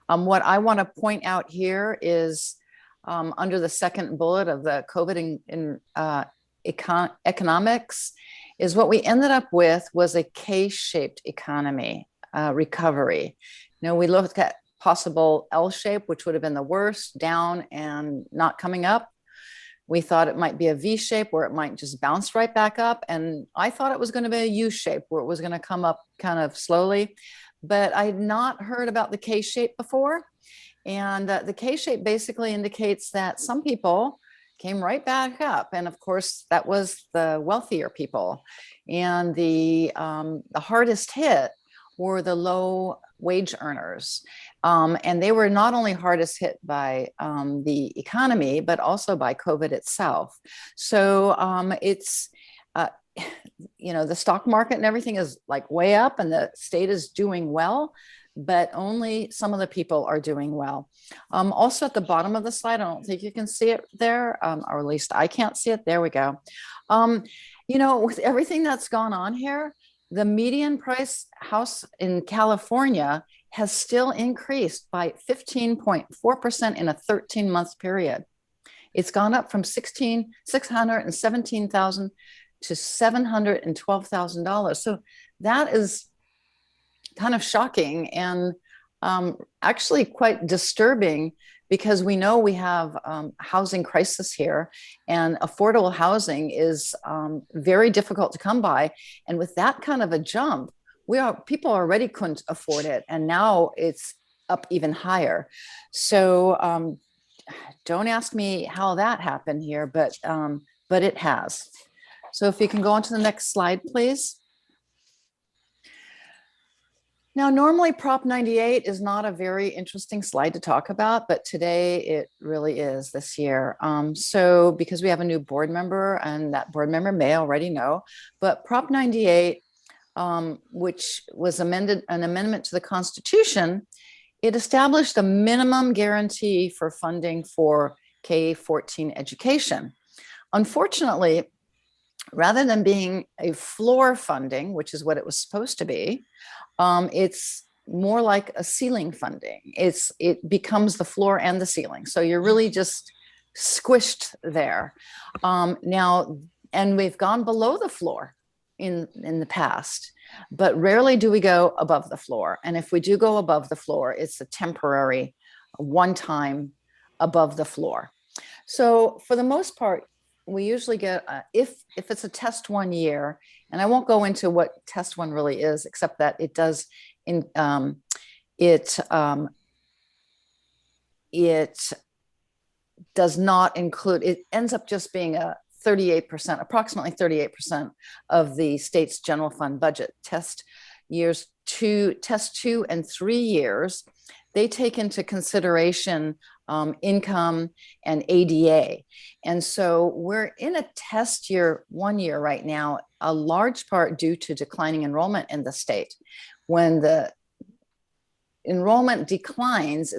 what I want to point out here is under the second bullet of the COVID in economics is what we ended up with was a K-shaped economy recovery. You know, we looked at possible L shape, which would have been the worst, down and not coming up. We thought it might be a V shape where it might just bounce right back up. And I thought it was going to be a U shape where it was going to come up kind of slowly, but I had not heard about the K shape before. And the K shape basically indicates that some people came right back up. And of course, that was the wealthier people. And the hardest hit were the low wage earners. And they were not only hardest hit by the economy, but also by COVID itself. So it's, you know, the stock market and everything is like way up and the state is doing well, but only some of the people are doing well. Also at the bottom of the slide, I don't think you can see it there, or at least I can't see it. There we go. You know, with everything that's gone on here, the median price house in California has still increased by 15.4% in a 13-month period. It's gone up from $617,000 to $712,000. So that is kind of shocking and actually quite disturbing, because we know we have housing crisis here, and affordable housing is very difficult to come by. And with that kind of a jump, people already couldn't afford it, and now it's up even higher. So don't ask me how that happened here, but it has. So if you can go on to the next slide, please. Now, normally Prop 98 is not a very interesting slide to talk about, but today it really is this year. So because we have a new board member, and that board member may already know, but Prop 98, which was an amendment to the Constitution, it established a minimum guarantee for funding for K-14 education. Unfortunately, rather than being a floor funding, which is what it was supposed to be, it's more like a ceiling funding. It becomes the floor and the ceiling. So you're really just squished there. Now, and we've gone below the floor in the past, but rarely do we go above the floor. And if we do go above the floor, it's a temporary, one-time above the floor. So for the most part, we usually get, if it's a test 1 year, and I won't go into what test 1 really is, except that it does it does not include, it ends up just being a 38%, approximately 38% of the state's general fund budget. Test 2 and 3 years, they take into consideration income and ADA. And so we're in a test year 1 year right now, a large part due to declining enrollment in the state. When the enrollment declines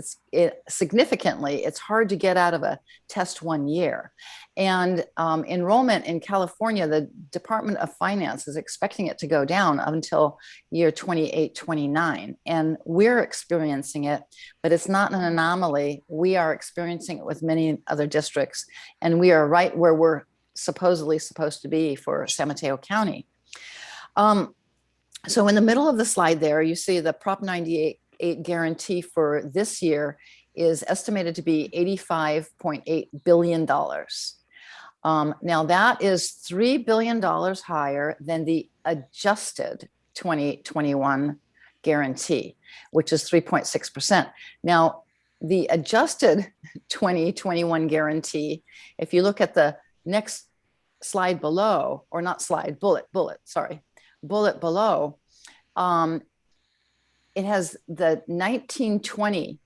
significantly, it's hard to get out of a test 1 year. And enrollment in California, the Department of Finance is expecting it to go down until year 28, 29. And we're experiencing it, but it's not an anomaly. We are experiencing it with many other districts, and we are right where we're supposedly supposed to be for San Mateo County. So in the middle of the slide there, you see the Prop 98 guarantee for this year is estimated to be $85.8 billion. Now that is $3 billion higher than the adjusted 2021 guarantee, which is 3.6%. Now, the adjusted 2021 guarantee, if you look at the next slide below, or not slide, bullet below, it has the 1920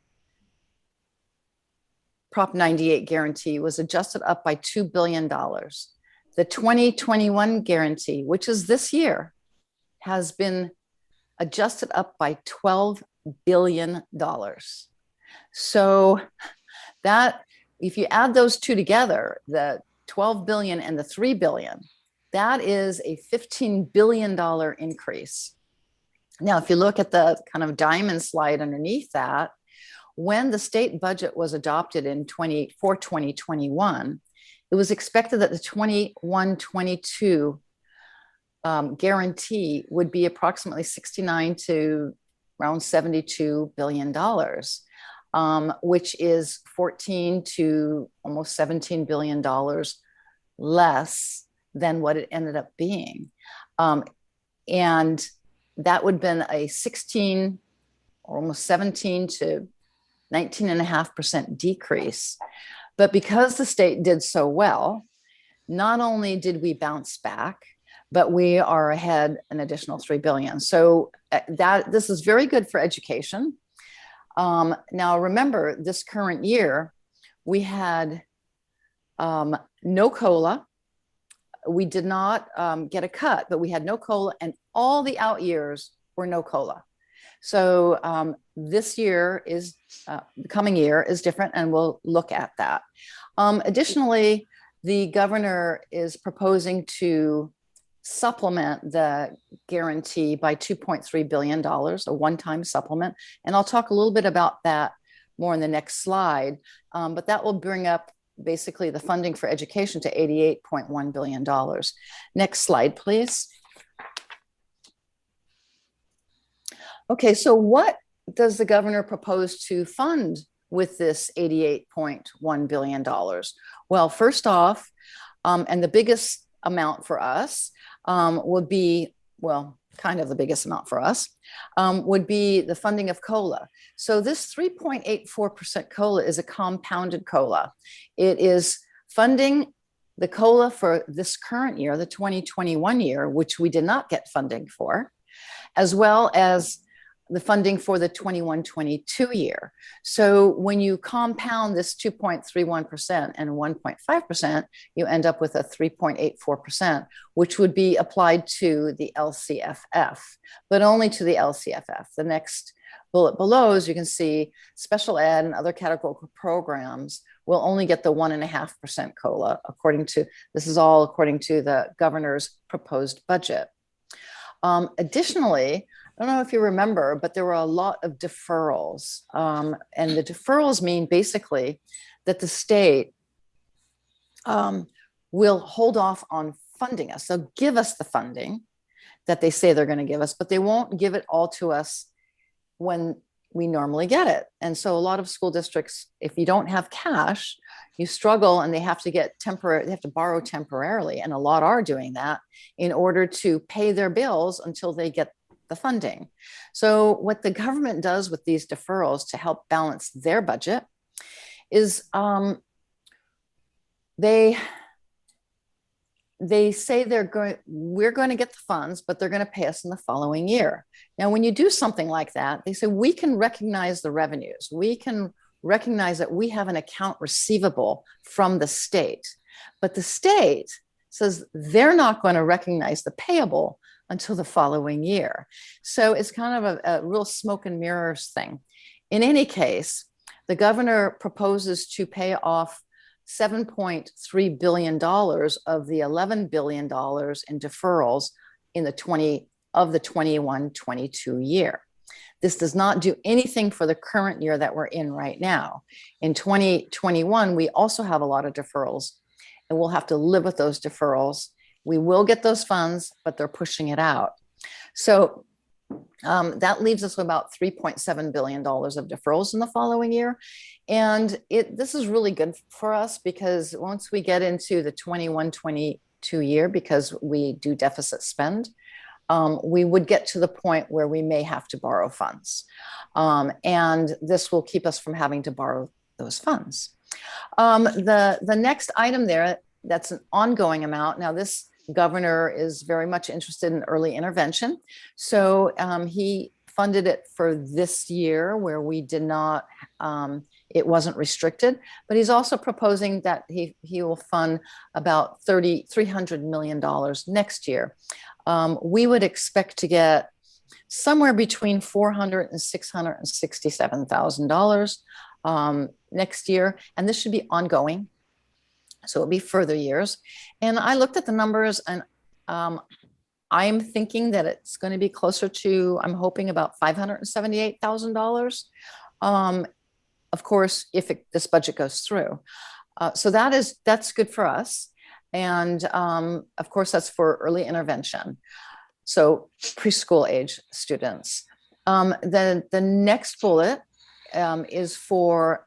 Prop 98 guarantee was adjusted up by $2 billion. The 2021 guarantee, which is this year, has been adjusted up by $12 billion. So that, if you add those two together, the 12 billion and the 3 billion, that is a $15 billion increase. Now, if you look at the kind of diamond slide underneath that, when the state budget was adopted in 2021, it was expected that the 21-22 guarantee would be approximately 69 to around $72 billion, which is 14 to almost $17 billion less than what it ended up being. And that would have been a 16 or almost 17 to 19.5% decrease. But because the state did so well, not only did we bounce back, but we are ahead an additional 3 billion. So this is very good for education. Now remember, this current year, we had no COLA. We did not get a cut, but we had no COLA, and all the out years were no COLA. So this year is, the coming year is different, and we'll look at that. Additionally, the governor is proposing to supplement the guarantee by $2.3 billion, a one-time supplement. And I'll talk a little bit about that more in the next slide, but that will bring up basically the funding for education to $88.1 billion. Next slide, please. Okay, so what does the governor propose to fund with this $88.1 billion? Well, first off, and the biggest amount for us would be, well, kind of the biggest amount for us, would be the funding of COLA. So this 3.84% COLA is a compounded COLA. It is funding the COLA for this current year, the 2021 year, which we did not get funding for, as well as the funding for the 21-22 year. So when you compound this 2.31% and 1.5%, you end up with a 3.84%, which would be applied to the LCFF, but only to the LCFF. The next bullet below, as you can see, special ed and other categorical programs will only get the 1.5% COLA, according to, this is all according to the governor's proposed budget. Additionally, I don't know if you remember, but there were a lot of deferrals. And the deferrals mean basically that the state will hold off on funding us. They'll give us the funding that they say they're going to give us, but they won't give it all to us when we normally get it. And so a lot of school districts, if you don't have cash, you struggle and they have to they have to borrow temporarily. And a lot are doing that in order to pay their bills until they get the funding. So what the government does with these deferrals to help balance their budget is they say we're going to get the funds, but they're going to pay us in the following year. Now, when you do something like that, they say we can recognize the revenues. We can recognize that we have an account receivable from the state, but the state says they're not going to recognize the payable until the following year. So it's kind of a real smoke and mirrors thing. In any case, the governor proposes to pay off $7.3 billion of the $11 billion in deferrals in the 21-22 year. This does not do anything for the current year that we're in right now. In 2021, we also have a lot of deferrals, and we'll have to live with those deferrals. We will get those funds, but they're pushing it out. So that leaves us with about $3.7 billion of deferrals in the following year. And this is really good for us because once we get into the 21-22 year, because we do deficit spend, we would get to the point where we may have to borrow funds. And this will keep us from having to borrow those funds. The next item there, that's an ongoing amount. Now, this governor is very much interested in early intervention. So he funded it for this year where we did not, it wasn't restricted, but he's also proposing that he will fund about $300 million next year. We would expect to get somewhere between $400,000 and $667,000 next year, and this should be ongoing. So it'll be further years. And I looked at the numbers, and I'm thinking that it's going to be closer to, I'm hoping about $578,000. Of course, if this budget goes through. So that's good for us. And of course, that's for early intervention. So preschool age students. The next bullet is for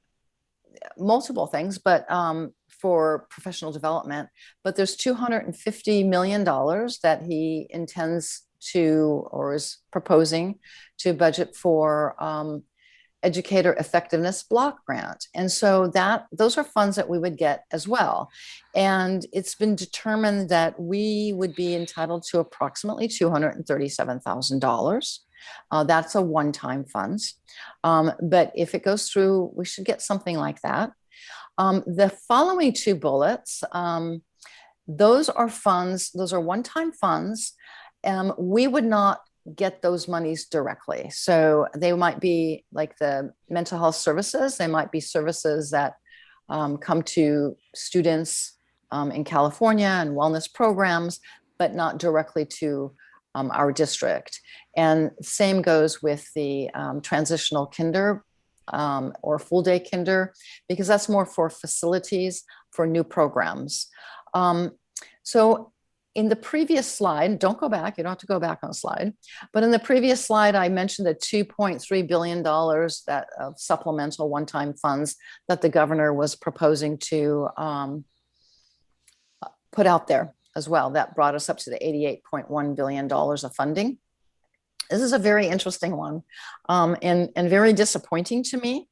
multiple things, but for professional development, but there's $250 million that he intends to, or is proposing to budget for educator effectiveness block grant. And so those are funds that we would get as well. And it's been determined that we would be entitled to approximately $237,000. That's a one-time funds. But if it goes through, we should get something like that. The following two bullets, those are funds, those are one-time funds. We would not get those monies directly. So they might be like the mental health services. They might be services that come to students in California and wellness programs, but not directly to our district. And same goes with the transitional kinder or full day kinder, because that's more for facilities for new programs. So in the previous slide, don't go back, you don't have to go back on a slide, but in the previous slide, I mentioned the $2.3 billion that of supplemental one-time funds that the governor was proposing to put out there as well. That brought us up to the $88.1 billion of funding. This is a very interesting one and very disappointing to me.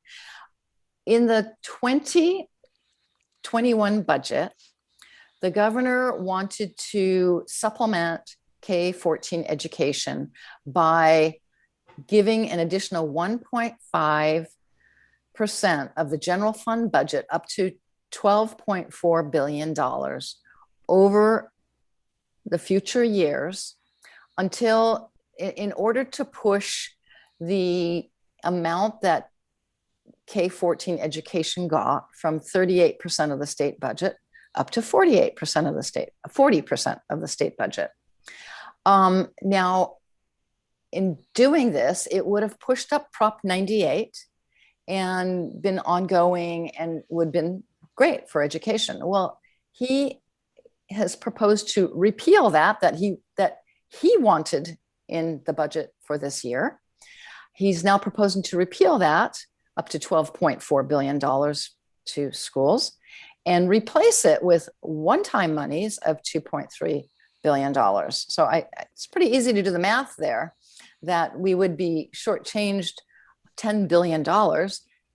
In the 2021 budget, the governor wanted to supplement K-14 education by giving an additional 1.5% of the general fund budget up to $12.4 billion over the future years until, in order to push the amount that K-14 education got from 38% of the state budget up to 40% of the state budget. Now, in doing this, it would have pushed up Prop 98 and been ongoing and would have been great for education. Well, he has proposed to repeal that he wanted in the budget for this year. He's now proposing to repeal that up to $12.4 billion to schools and replace it with one-time monies of $2.3 billion. So it's pretty easy to do the math there, that we would be shortchanged $10 billion.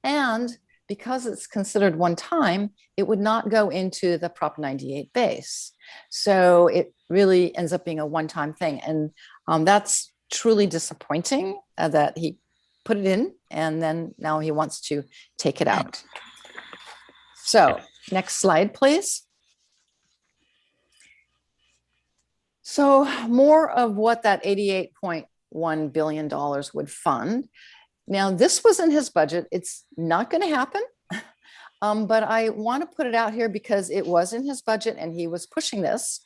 And because it's considered one time, it would not go into the Prop 98 base. So it really ends up being a one-time thing. And that's truly disappointing that he put it in and then now he wants to take it out. So next slide, please. So more of what that $88.1 billion would fund. Now, this was in his budget. It's not going to happen, but I want to put it out here because it was in his budget and he was pushing this.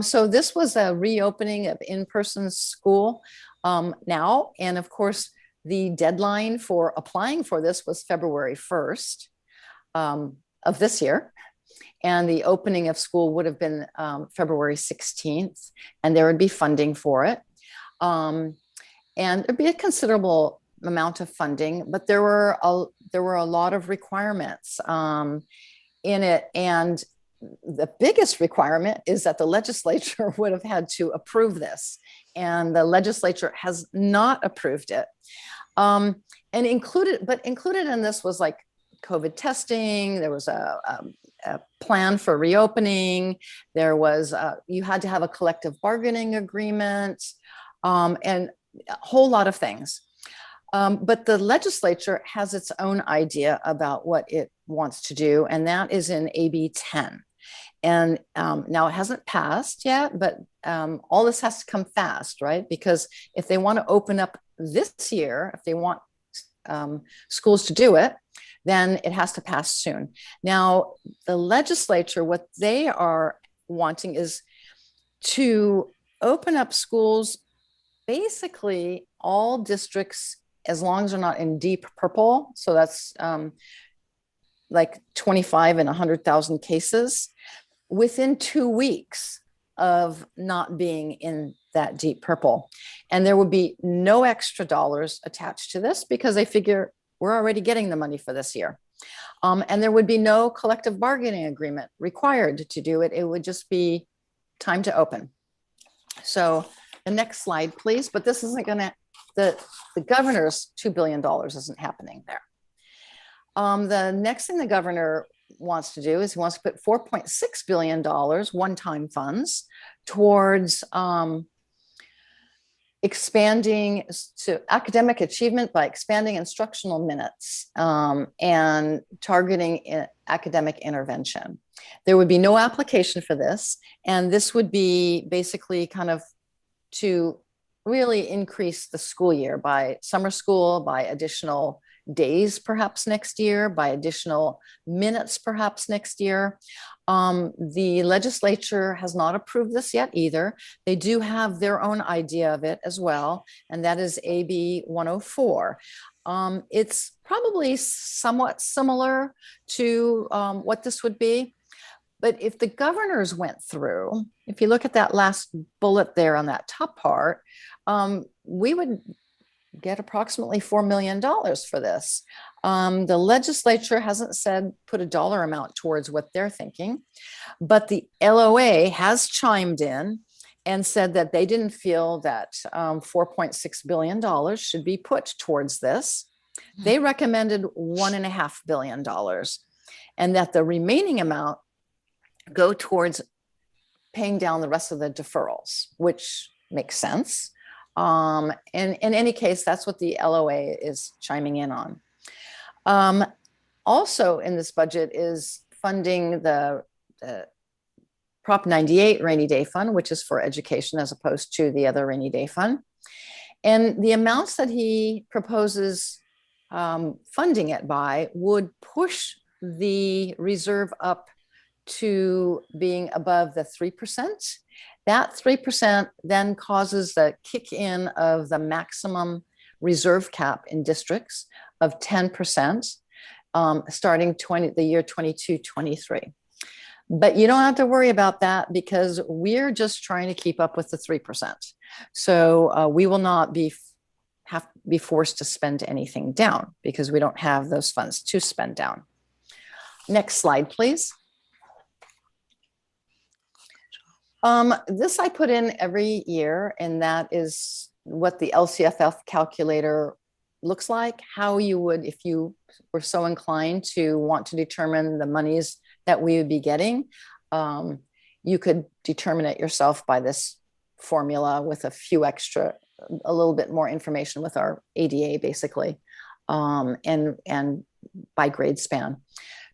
So this was a reopening of in-person school now. And of course, the deadline for applying for this was February 1st of this year. And the opening of school would have been February 16th, and there would be funding for it. And there'd be a considerable amount of funding, but there were a lot of requirements in it. And the biggest requirement is that the legislature would have had to approve this. And the legislature has not approved it. And included in this was like COVID testing. There was a plan for reopening. There was, you had to have a collective bargaining agreement and a whole lot of things. But the legislature has its own idea about what it wants to do, and that is in AB 10. And now it hasn't passed yet, but all this has to come fast, right? Because if they want to open up this year, if they want schools to do it, then it has to pass soon. Now, the legislature, what they are wanting is to open up schools, basically all districts, as long as they're not in deep purple. So that's like 25 and 100,000 cases within 2 weeks of not being in that deep purple. And there would be no extra dollars attached to this because they figure we're already getting the money for this year. And there would be no collective bargaining agreement required to do it. It would just be time to open. So the next slide, please. But this isn't going to, the governor's $2 billion isn't happening there. The next thing the governor wants to do is he wants to put $4.6 billion one-time funds towards expanding to academic achievement by expanding instructional minutes and targeting academic intervention. There would be no application for this, and this would be basically kind of to really increase the school year by summer school, by additional days perhaps next year, by additional minutes perhaps next year. The legislature has not approved this yet either. They do have their own idea of it as well, and that is AB 104. It's probably somewhat similar to what this would be. But if the governors went through, if you look at that last bullet there on that top part, we would get approximately $4 million for this. The legislature hasn't said put a dollar amount towards what they're thinking, but the LOA has chimed in and said that they didn't feel that $4.6 billion should be put towards this. They recommended $1.5 billion, and that the remaining amount go towards paying down the rest of the deferrals, which makes sense. And in any case, that's what the LOA is chiming in on. Also in this budget is funding the Prop 98 Rainy Day Fund, which is for education as opposed to the other Rainy Day Fund. And the amounts that he proposes funding it by would push the reserve up to being above the 3%. That 3% then causes the kick in of the maximum reserve cap in districts of 10%, starting the year 22-23. But you don't have to worry about that because we're just trying to keep up with the 3%. So we will not be have be forced to spend anything down because we don't have those funds to spend down. Next slide, please. This I put in every year, and that is what the Lcff calculator looks like, how you would, if you were so inclined to want to determine the monies that we would be getting, you could determine it yourself by this formula with a little bit more information with our ADA basically, and by grade span.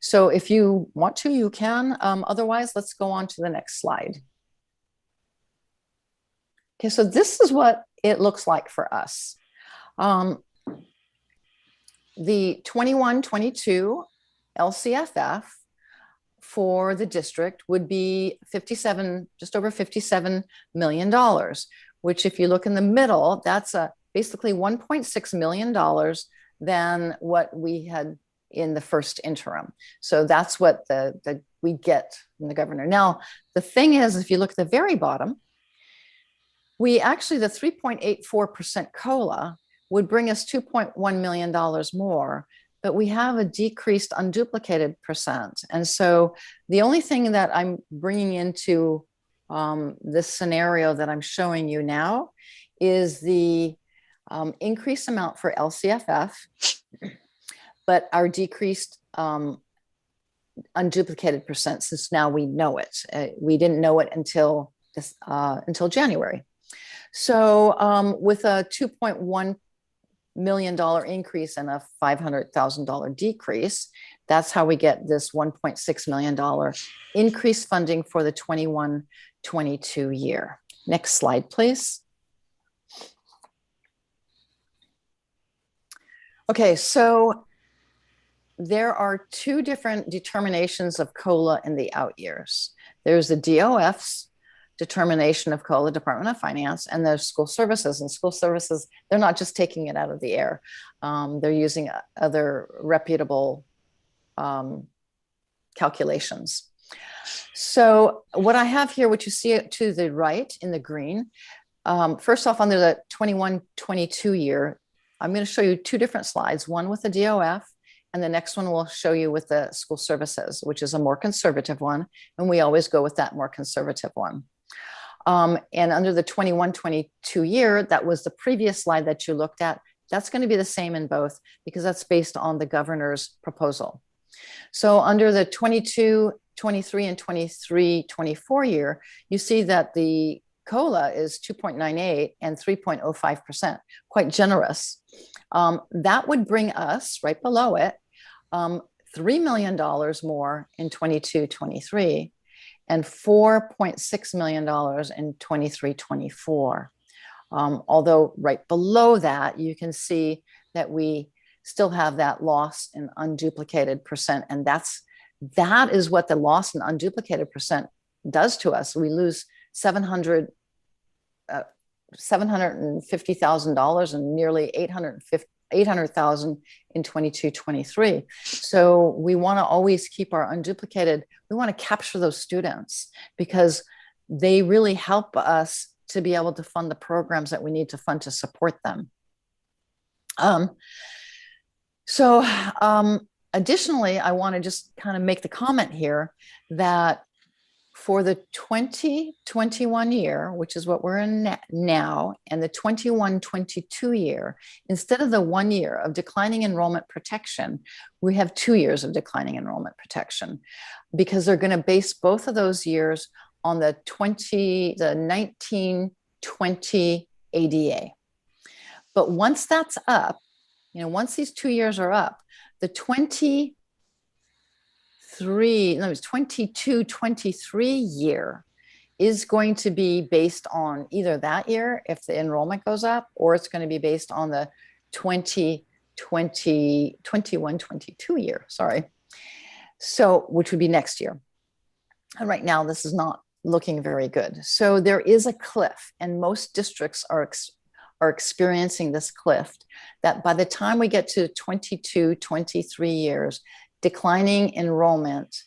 So if you want to, you can, otherwise let's go on to the next slide. Okay, so this is what it looks like for us. The 21-22 LCFF for the district would be just over $57 million, which if you look in the middle, that's basically $1.6 million than what we had in the first interim. So that's what we get from the governor. Now, the thing is, if you look at the very bottom, the 3.84% COLA would bring us $2.1 million more, but we have a decreased unduplicated percent. And so the only thing that I'm bringing into this scenario that I'm showing you now is the increased amount for LCFF, but our decreased unduplicated percent, since now we know it. We didn't know it until January. So with a $2.1 million increase and a $500,000 decrease, that's how we get this $1.6 million increased funding for the 21-22 year. Next slide, please. Okay, so there are two different determinations of COLA in the out years. There's the DOF's determination of COLA, Department of Finance, and the school services. And school services, they're not just taking it out of the air. They're using other reputable calculations. So what I have here, which you see to the right in the green, first off, under the 21-22 year, I'm going to show you two different slides, one with the DOF, and the next one will show you with the school services, which is a more conservative one. And we always go with that more conservative one. And under the 21-22 year, that was the previous slide that you looked at. That's going to be the same in both because that's based on the governor's proposal. So under the 22-23 and 23-24 year, you see that the COLA is 2.98 and 3.05%, quite generous. That would bring us right below it, $3 million more in 22-23 and $4.6 million in 23-24. Although right below that, you can see that we still have that loss in unduplicated percent. And that is what the loss in unduplicated percent does to us. We lose $750,000 and nearly $800,000 in 22-23. So we want to always keep our unduplicated. We want to capture those students because they really help us to be able to fund the programs that we need to fund to support them. Additionally, I want to just kind of make the comment here that for the 2021 year, which is what we're in now, and the 21-22 year, instead of the 1 year of declining enrollment protection, we have 2 years of declining enrollment protection because they're going to base both of those years on the 19-20 ADA. But once that's up, once these 2 years are up, the 22-23 year is going to be based on either that year if the enrollment goes up, or it's going to be based on the 21-22 year, so which would be next year. And right now this is not looking very good. So there is a cliff, and most districts are experiencing this cliff, that by the time we get to 22-23 years, declining enrollment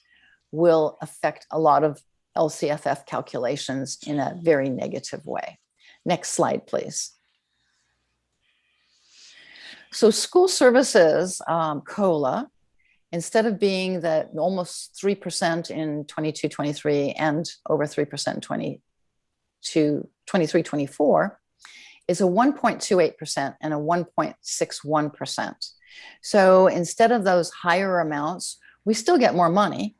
will affect a lot of LCFF calculations in a very negative way. Next slide, please. So school services, COLA, instead of being the almost 3% in 22-23 and over 3% in 23-24, is a 1.28% and a 1.61%. So instead of those higher amounts, we still get more money,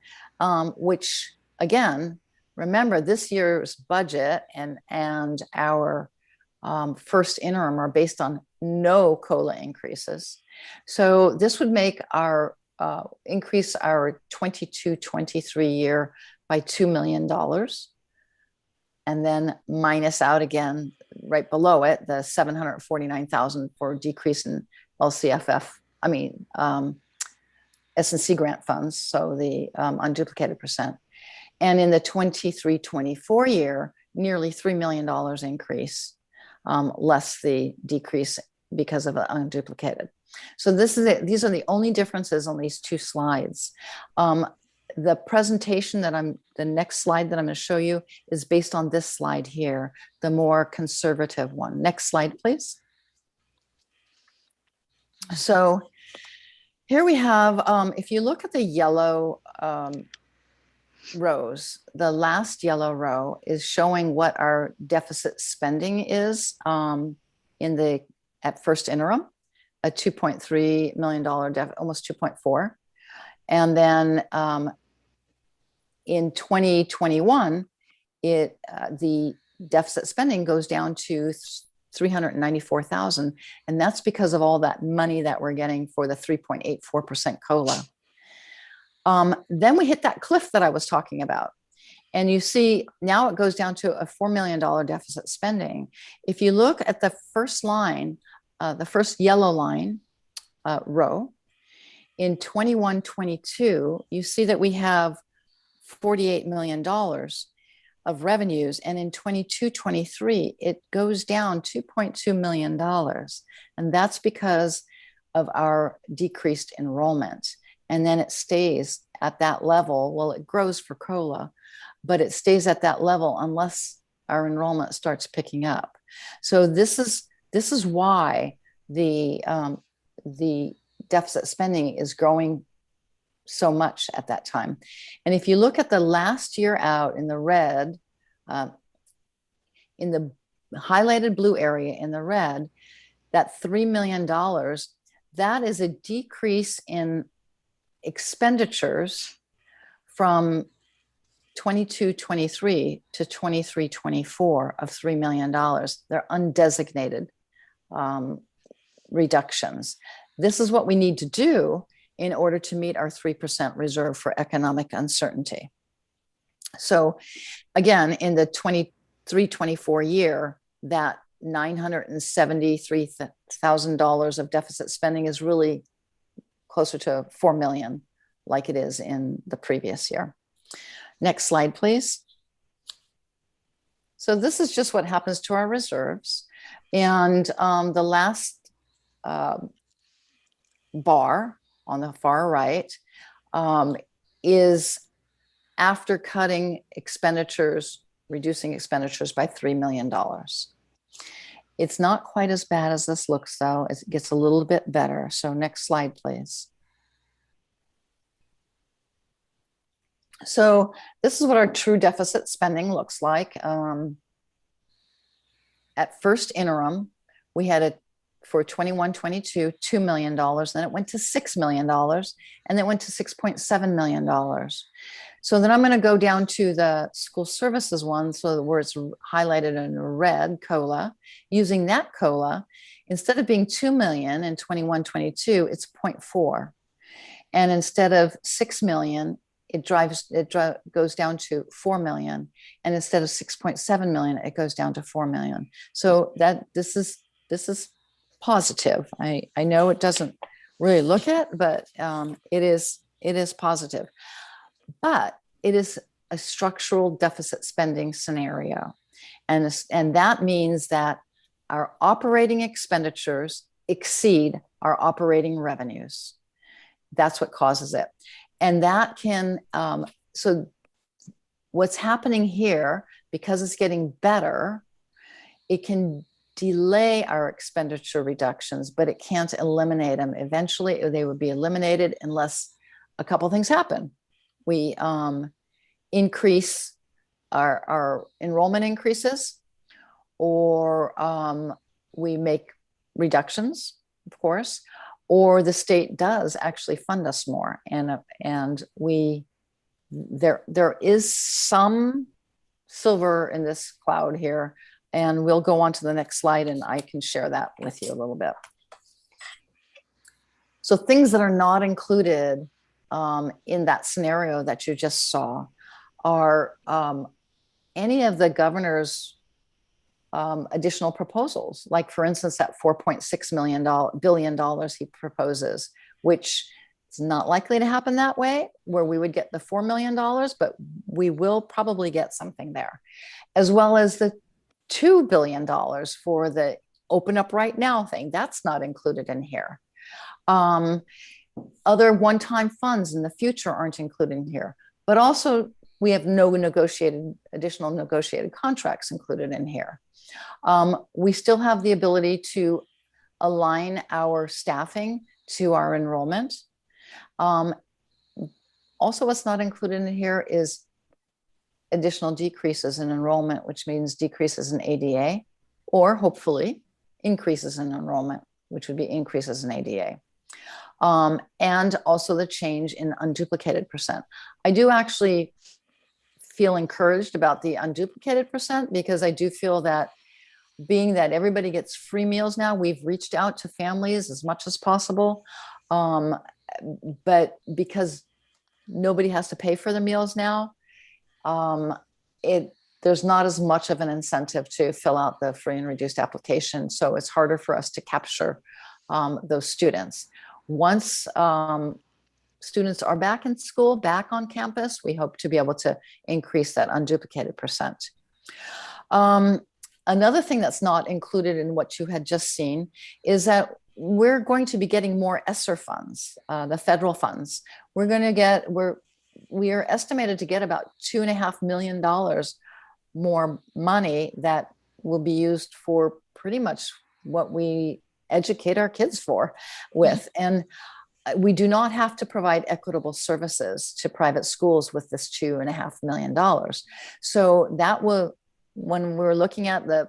which again, remember this year's budget and our first interim are based on no COLA increases. So this would make our increase our 22-23 year by $2 million. And then minus out again, right below it, the $749,000 for decrease in LCFF, S&C grant funds, so the unduplicated percent. And in the 23-24 year, nearly $3 million increase, less the decrease because of unduplicated. So these are the only differences on these two slides. The presentation the next slide that I'm going to show you is based on this slide here, the more conservative one. Next slide, please. So here we have, if you look at the yellow rows, the last yellow row is showing what our deficit spending is at first interim, a $2.3 million almost 2.4. And then in 2021, the deficit spending goes down to $394,000, and that's because of all that money that we're getting for the 3.84% COLA. Then we hit that cliff that I was talking about. And you see now it goes down to a $4 million deficit spending. If you look at the first line, the first yellow line row, in 21-22, you see that we have $48 million of revenues. And in 22-23, it goes down $2.2 million. And that's because of our decreased enrollment. And then it stays at that level. Well, it grows for COLA, but it stays at that level unless our enrollment starts picking up. So this is why the deficit spending is growing so much at that time. And if you look at the last year out in the red, in the highlighted blue area in the red, that $3 million, that is a decrease in expenditures from 22-23 to 23-24 of $3 million. They're undesignated reductions. This is what we need to do in order to meet our 3% reserve for economic uncertainty. So again, in the 23-24 year, that $973,000 of deficit spending is really closer to 4 million like it is in the previous year. Next slide, please. So this is just what happens to our reserves. And the last bar on the far right is after cutting expenditures, reducing expenditures by $3 million. It's not quite as bad as this looks, though. It gets a little bit better. So next slide, please. So this is what our true deficit spending looks like. At first interim, we had for 21-22, $2 million, then it went to $6 million, and then it went to $6.7 million. So then I'm going to go down to the school services one, so where it's highlighted in red, COLA. Using that COLA, instead of being $2 million in 21-22, it's 0.4. And instead of $6 million, it goes down to 4 million. And instead of 6.7 million, it goes down to 4 million. So this is positive. I know it doesn't really look it, but it is positive. But it is a structural deficit spending scenario. And that means that our operating expenditures exceed our operating revenues. That's what causes it. And that can, so what's happening here, because it's getting better, it can delay our expenditure reductions, but it can't eliminate them. Eventually, they would be eliminated unless a couple things happen. We increase our enrollment increases, or we make reductions, of course, or the state does actually fund us more. And there is some silver in this cloud here, and we'll go on to the next slide and I can share that with you a little bit. So things that are not included in that scenario that you just saw are any of the governor's additional proposals, like for instance, that $4.6 billion he proposes, which it's not likely to happen that way, where we would get the $4 million, but we will probably get something there, as well as the $2 billion for the Open Up Right Now thing. That's not included in here. Other one-time funds in the future aren't included in here, but also we have no additional negotiated contracts included in here. We still have the ability to align our staffing to our enrollment. Also, what's not included in here is additional decreases in enrollment, which means decreases in ADA, or hopefully increases in enrollment, which would be increases in ADA. And also the change in unduplicated percent. I do actually feel encouraged about the unduplicated percent, because I do feel that being that everybody gets free meals now, we've reached out to families as much as possible. But because nobody has to pay for the meals now, there's not as much of an incentive to fill out the free and reduced application. So it's harder for us to capture those students. Once students are back in school, back on campus, we hope to be able to increase that unduplicated percent. Another thing that's not included in what you had just seen is that we're going to be getting more ESSER funds, the federal funds. We are estimated to get about $2.5 million more money that will be used for pretty much what we educate our kids with. And we do not have to provide equitable services to private schools with this $2.5 million. So that will, when we're looking at the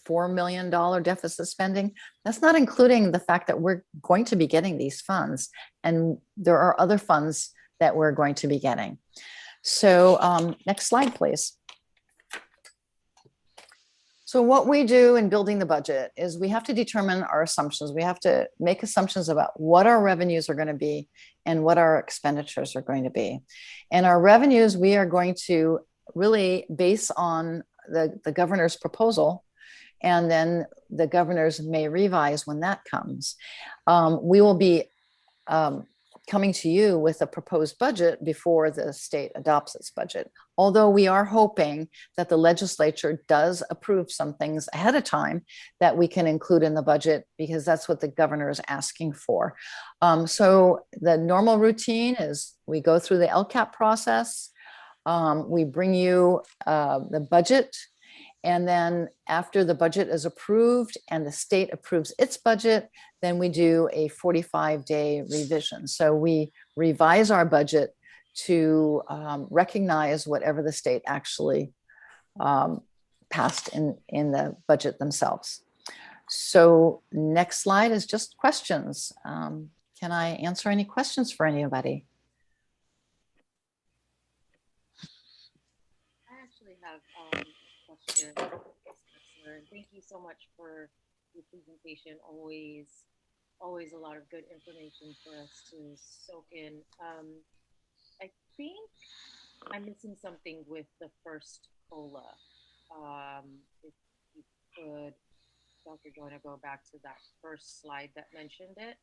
$4 million deficit spending, that's not including the fact that we're going to be getting these funds. And there are other funds that we're going to be getting. So next slide, please. So what we do in building the budget is we have to determine our assumptions. We have to make assumptions about what our revenues are going to be and what our expenditures are going to be. And our revenues, we are going to really base on the governor's proposal, and then the governors may revise when that comes. We will be coming to you with a proposed budget before the state adopts its budget. Although we are hoping that the legislature does approve some things ahead of time that we can include in the budget, because that's what the governor is asking for. So the normal routine is we go through the LCAP process, we bring you the budget, and then after the budget is approved and the state approves its budget, then we do a 45-day revision. So we revise our budget to recognize whatever the state actually passed in the budget themselves. So next slide is just questions. Can I answer any questions for anybody? I actually have a question. Thank you so much for your presentation. Always a lot of good information for us to soak in. I think I'm missing something with the first COLA. If you could, Dr. Joyner, go back to that first slide that mentioned it.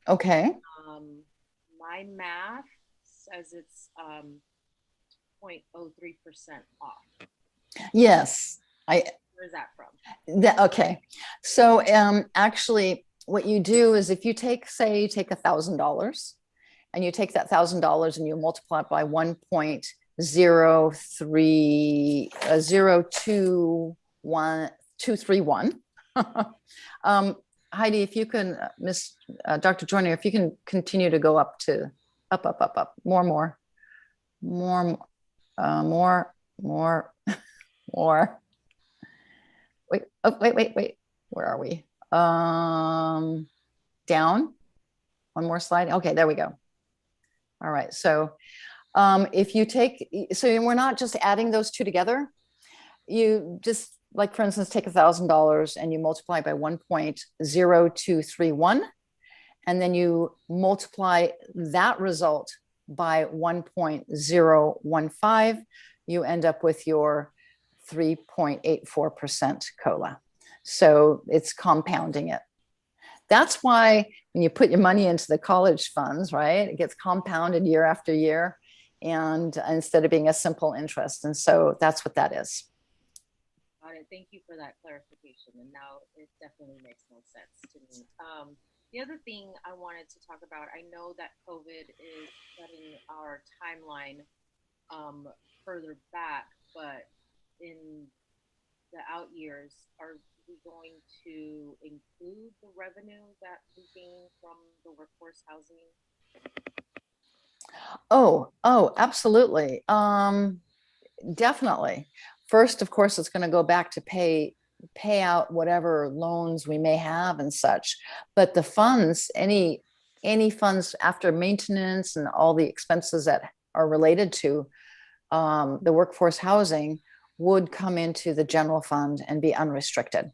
Okay. My math says it's 0.03% off. Yes. Where's that from? Okay. So actually, what you do is if you take, say, you take $1,000 and you take that $1,000 and you multiply it by 1.03231, Heidi, if you can, Dr. Joyner, if you can continue to go up to, up, more. Wait, oh, wait. Where are we? Down. One more slide. Okay, there we go. All right. So if you take, so we're not just adding those two together. You just, like, for instance, take $1,000 and you multiply by 1.0231, and then you multiply that result by 1.015, you end up with your 3.84% COLA. So it's compounding it. That's why when you put your money into the college funds, right, it gets compounded year after year, and instead of being a simple interest. And so that's what that is. Got it. Thank you for that clarification. And now it definitely makes more sense to me. The other thing I wanted to talk about, I know that COVID is setting our timeline further back, but in the out years, are we going to include the revenue that we gain from the workforce housing? Oh, absolutely. Definitely. First, of course, it's going to go back to pay out whatever loans we may have and such. But the funds, any funds after maintenance and all the expenses that are related to the workforce housing would come into the general fund and be unrestricted.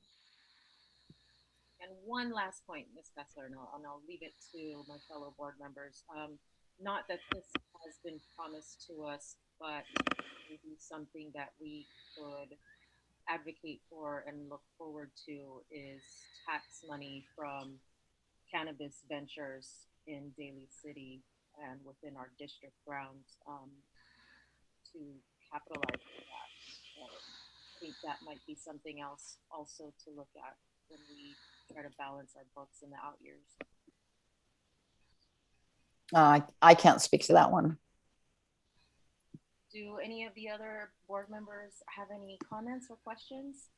And one last point, Ms. Kessler, and I'll leave it to my fellow board members. Not that this has been promised to us, but maybe something that we could advocate for and look forward to is tax money from cannabis ventures in Daly City and within our district grounds to capitalize on that. I think that might be something else also to look at when we try to balance our books in the out years. I can't speak to that one. Do any of the other board members have any comments or questions?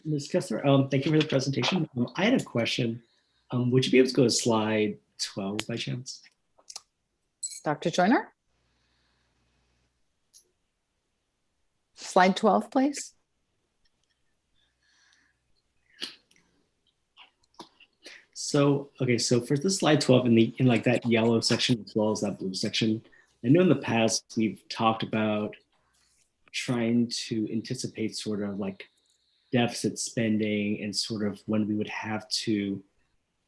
Ms. Kessler, thank you for the presentation. I had a question. Would you be able to go to slide 12 by chance? Dr. Joyner? Slide 12, please. So, okay, so for the slide 12 in like that yellow section as well as that blue section, I know in the past we've talked about trying to anticipate sort of like deficit spending and sort of when we would have to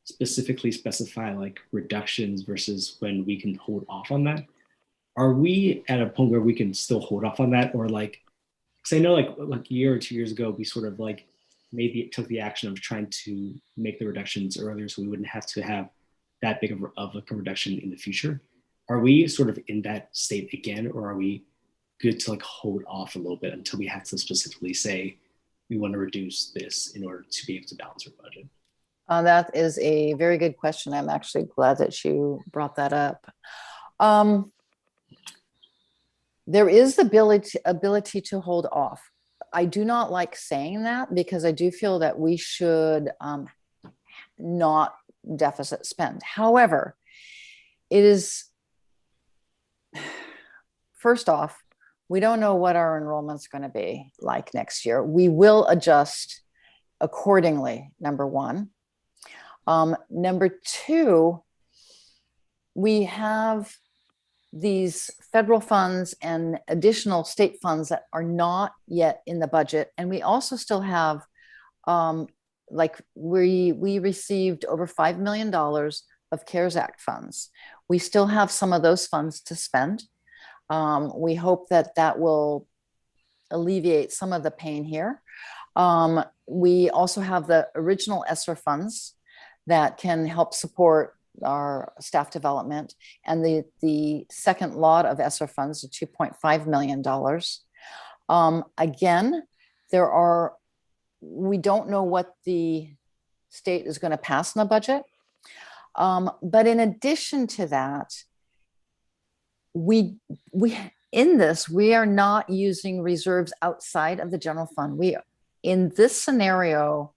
specifically specify like reductions versus when we can hold off on that. Are we at a point where we can still hold off on that, or like, because I know like a year or 2 years ago, we sort of like maybe it took the action of trying to make the reductions earlier so we wouldn't have to have that big of a reduction in the future. Are we sort of in that state again, or are we good to like hold off a little bit until we have to specifically say we want to reduce this in order to be able to balance our budget? That is a very good question. I'm actually glad that you brought that up. There is the ability to hold off. I do not like saying that because I do feel that we should not deficit spend. However, it is, first off, we don't know what our enrollment's going to be like next year. We will adjust accordingly, number one. Number two, we have these federal funds and additional state funds that are not yet in the budget. And we also still have, like we received over $5 million of CARES Act funds. We still have some of those funds to spend. We hope that that will alleviate some of the pain here. We also have the original ESSER funds that can help support our staff development, and the second lot of ESSER funds, the $2.5 million. Again, we don't know what the state is going to pass in the budget. But in addition to that, we in this, we are not using reserves outside of the general fund. In this scenario,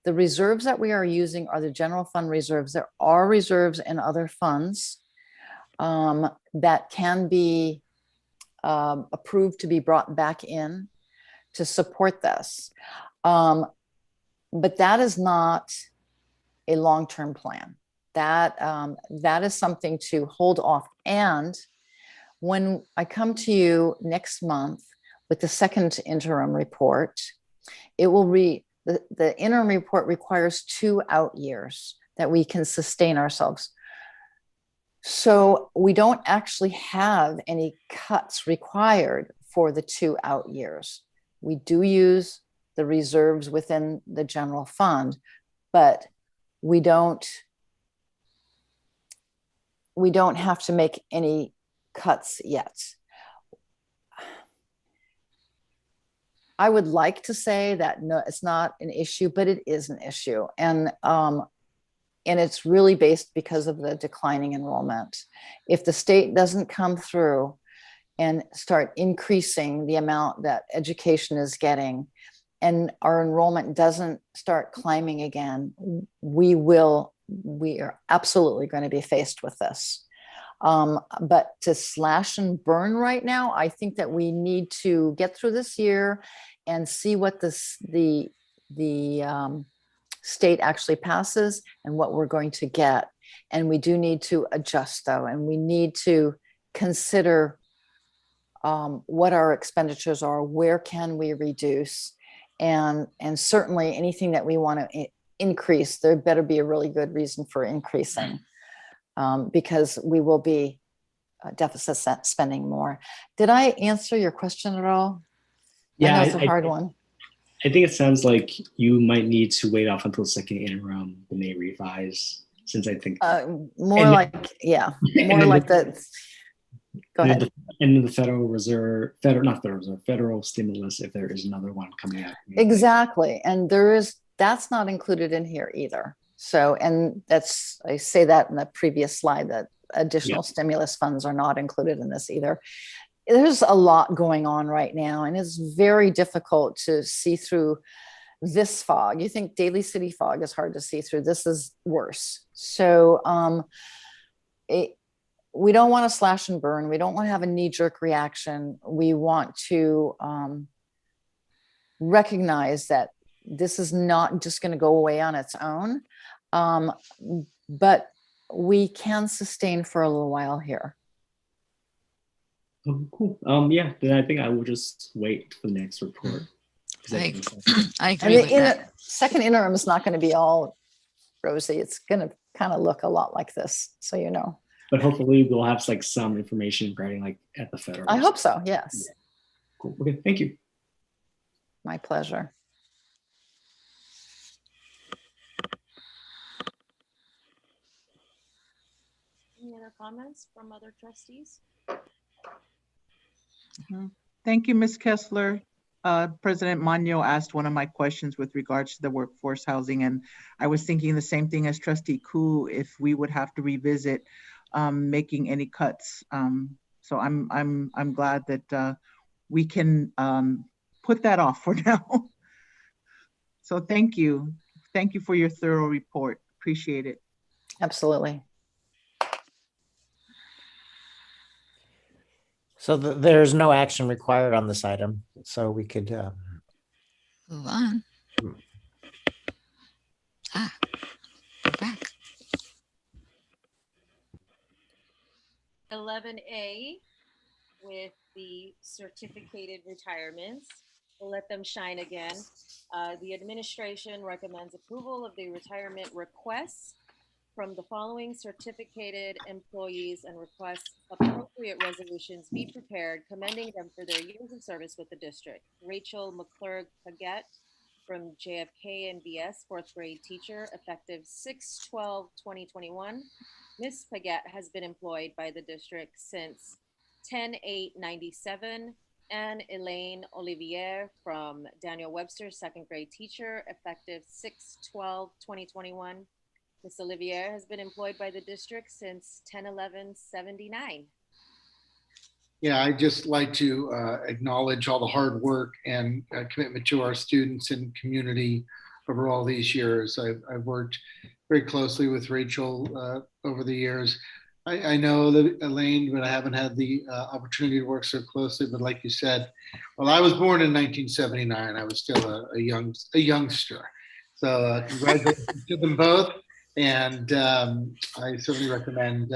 the reserves that we are using are the general fund reserves. There are reserves in other funds that can be approved to be brought back in to support this. But that is not a long-term plan. That is something to hold off. And when I come to you next month with the second interim report, it will read, the interim report requires 2 out years that we can sustain ourselves. So we don't actually have any cuts required for the 2 out years. We do use the reserves within the general fund, but we don't have to make any cuts yet. I would like to say that no, it's not an issue, but it is an issue. And it's really based because of the declining enrollment. If the state doesn't come through and start increasing the amount that education is getting, and our enrollment doesn't start climbing again, we are absolutely going to be faced with this. But to slash and burn right now, I think that we need to get through this year and see what the state actually passes and what we're going to get. And we do need to adjust though, and we need to consider what our expenditures are, where can we reduce, and certainly anything that we want to increase, there better be a really good reason for increasing, because we will be deficit spending more. Did I answer your question at all? Yeah, I know it's a hard one. I think it sounds like you might need to wait off until the second interim when they revise, since I think more like that. Go ahead. And the Federal stimulus, if there is another one coming out. Exactly. And that's not included in here either. So, and I say that in the previous slide, that additional stimulus funds are not included in this either. There's a lot going on right now, and it's very difficult to see through this fog. You think Daly City fog is hard to see through. This is worse. So we don't want to slash and burn. We don't want to have a knee-jerk reaction. We want to recognize that this is not just going to go away on its own, but we can sustain for a little while here. Oh, cool. Yeah, then I think I will just wait for the next report. I agree with that. Second interim is not going to be all rosy. It's going to kind of look a lot like this, so you know. But hopefully we'll have like some information regarding like at the federal. I hope so, yes. Yeah. Cool. Okay, thank you. My pleasure. Any other comments from other trustees? Thank you, Ms. Kessler. President Magno asked one of my questions with regards to the workforce housing, and I was thinking the same thing as Trustee Koo, if we would have to revisit making any cuts. So I'm glad that we can put that off for now. So thank you for your thorough report. Appreciate it. Absolutely. So there's no action required on this item, so we could move on. We're back. 11A with the certificated retirements. We'll let them shine again. The administration recommends approval of the retirement requests from the following certificated employees and requests appropriate resolutions be prepared, commending them for their years of service with the district. Rachel McClurg-Paget from JFK and BS, 4th grade teacher, effective 6/12/2021. Ms. Paget has been employed by the district since 10/8/97. And Elaine Olivier from Daniel Webster, 2nd grade teacher, effective 6/12/2021. Ms. Olivier has been employed by the district since 10/11/79. Yeah, I'd just like to acknowledge all the hard work and commitment to our students and community over all these years. I've worked very closely with Rachel over the years. I know that Elaine, but I haven't had the opportunity to work so closely. But like you said, well, I was born in 1979. I was still a youngster. So congratulations to them both. And I certainly recommend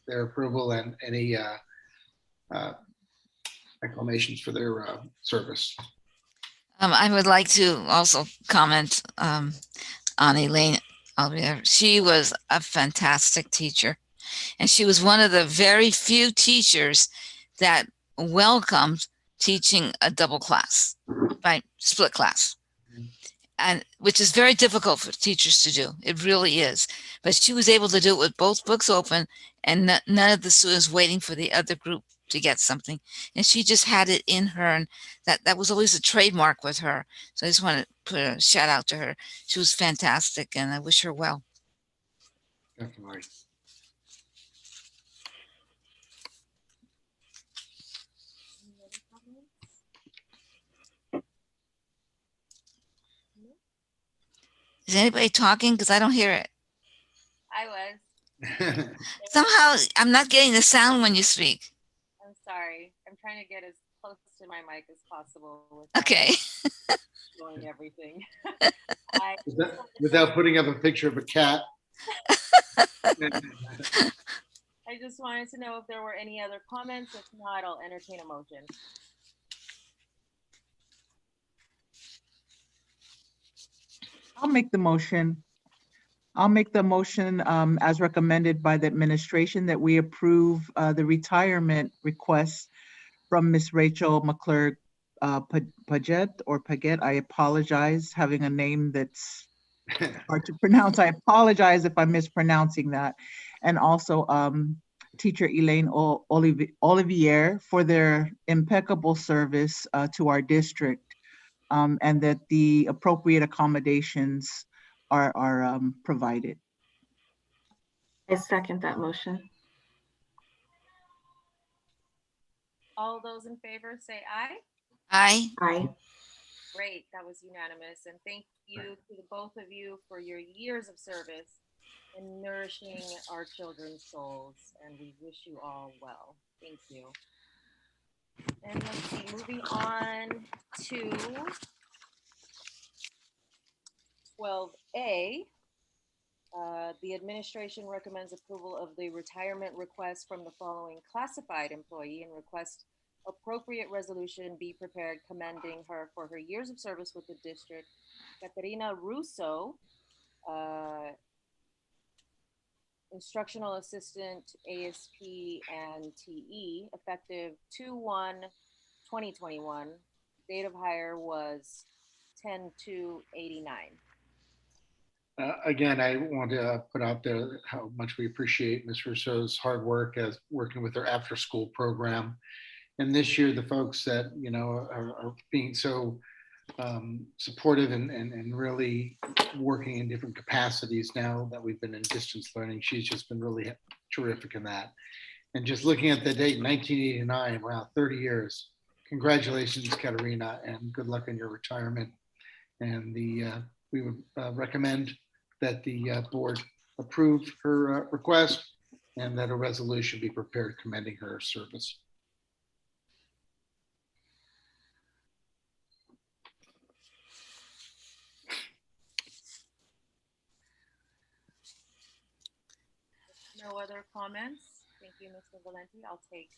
their approval and any acclamations for their service. I would like to also comment on Elaine. She was a fantastic teacher, and she was one of the very few teachers that welcomed teaching a double class, right? Split class. And which is very difficult for teachers to do. It really is. But she was able to do it with both books open and none of the students waiting for the other group to get something. And she just had it in her, and that was always a trademark with her. So I just want to put a shout out to her. She was fantastic, and I wish her well. Definitely. Is anybody talking? Because I don't hear it. I was. Somehow I'm not getting the sound when you speak. I'm sorry. I'm trying to get as close to my mic as possible. Okay. Showing everything. Without putting up a picture of a cat. I just wanted to know if there were any other comments. If not, I'll entertain a motion. I'll make the motion. I'll make the motion as recommended by the administration that we approve the retirement request from Ms. Rachel McClurg Paget or Paget. I apologize, having a name that's hard to pronounce. I apologize if I'm mispronouncing that. And also teacher Elaine Olivier for their impeccable service to our district. And that the appropriate accommodations are provided. I second that motion. All those in favor say aye. Aye. Aye. Great, that was unanimous. And thank you to the both of you for your years of service in nourishing our children's souls. And we wish you all well. Thank you. And let's see, moving on to 12A. The administration recommends approval of the retirement request from the following classified employee and request appropriate resolution be prepared commending her for her years of service with the district. Katerina Russo, instructional assistant, ASP and TE, effective 2/1/2021. Date of hire was 10/2/89. Again, I want to put out there how much we appreciate Ms. Russo's hard work as working with her after school program. And this year, the folks that, you know, are being so supportive and really working in different capacities now that we've been in distance learning. She's just been really terrific in that. And just looking at the date, 1989, wow, 30 years. Congratulations, Katerina, and good luck in your retirement. And we would recommend that the board approve her request and that a resolution be prepared commending her service. No other comments? Thank you, Mr. Valenti. I'll take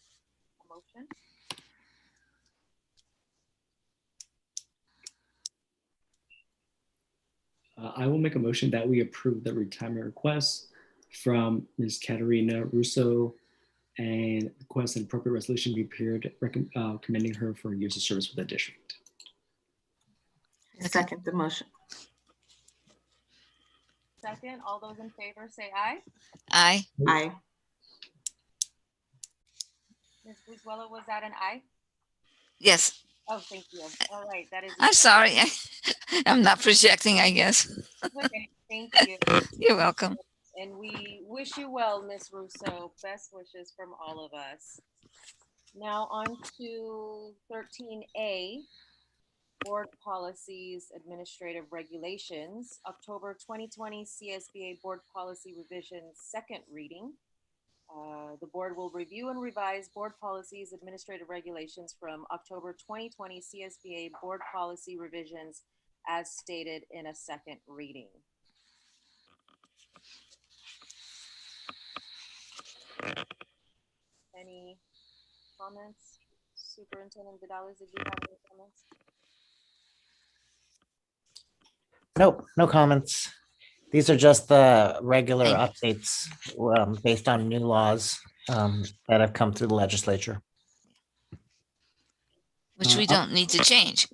a motion. I will make a motion that we approve the retirement request from Ms. Katerina Russo and request an appropriate resolution be prepared commending her for years of service with the district. I second the motion. Second, all those in favor say aye. Aye. Aye. Ms. Guzwella, was that an aye? Yes. Oh, thank you. All right, that is. I'm sorry. I'm not projecting, I guess. Okay, thank you. You're welcome. And we wish you well, Ms. Russo. Best wishes from all of us. Now on to 13A, Board Policies, Administrative Regulations, October 2020 CSBA Board Policy Revisions, second reading. The board will review and revise board policies, administrative regulations from October 2020 CSBA board policy revisions as stated in a second reading. Any comments? Superintendent Vidales, did you have any comments? Nope, no comments. These are just the regular updates based on new laws that have come through the legislature. Which we don't need to change.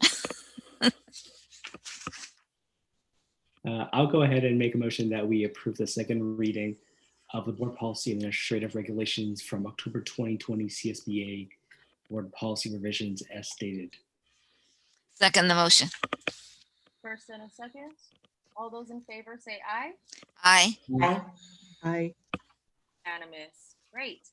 I'll go ahead and make a motion that we approve the second reading of the board policy administrative regulations from October 2020 CSBA board policy revisions as stated. Second the motion. First and a second. All those in favor say aye. Aye. Aye. Aye. Unanimous. Great.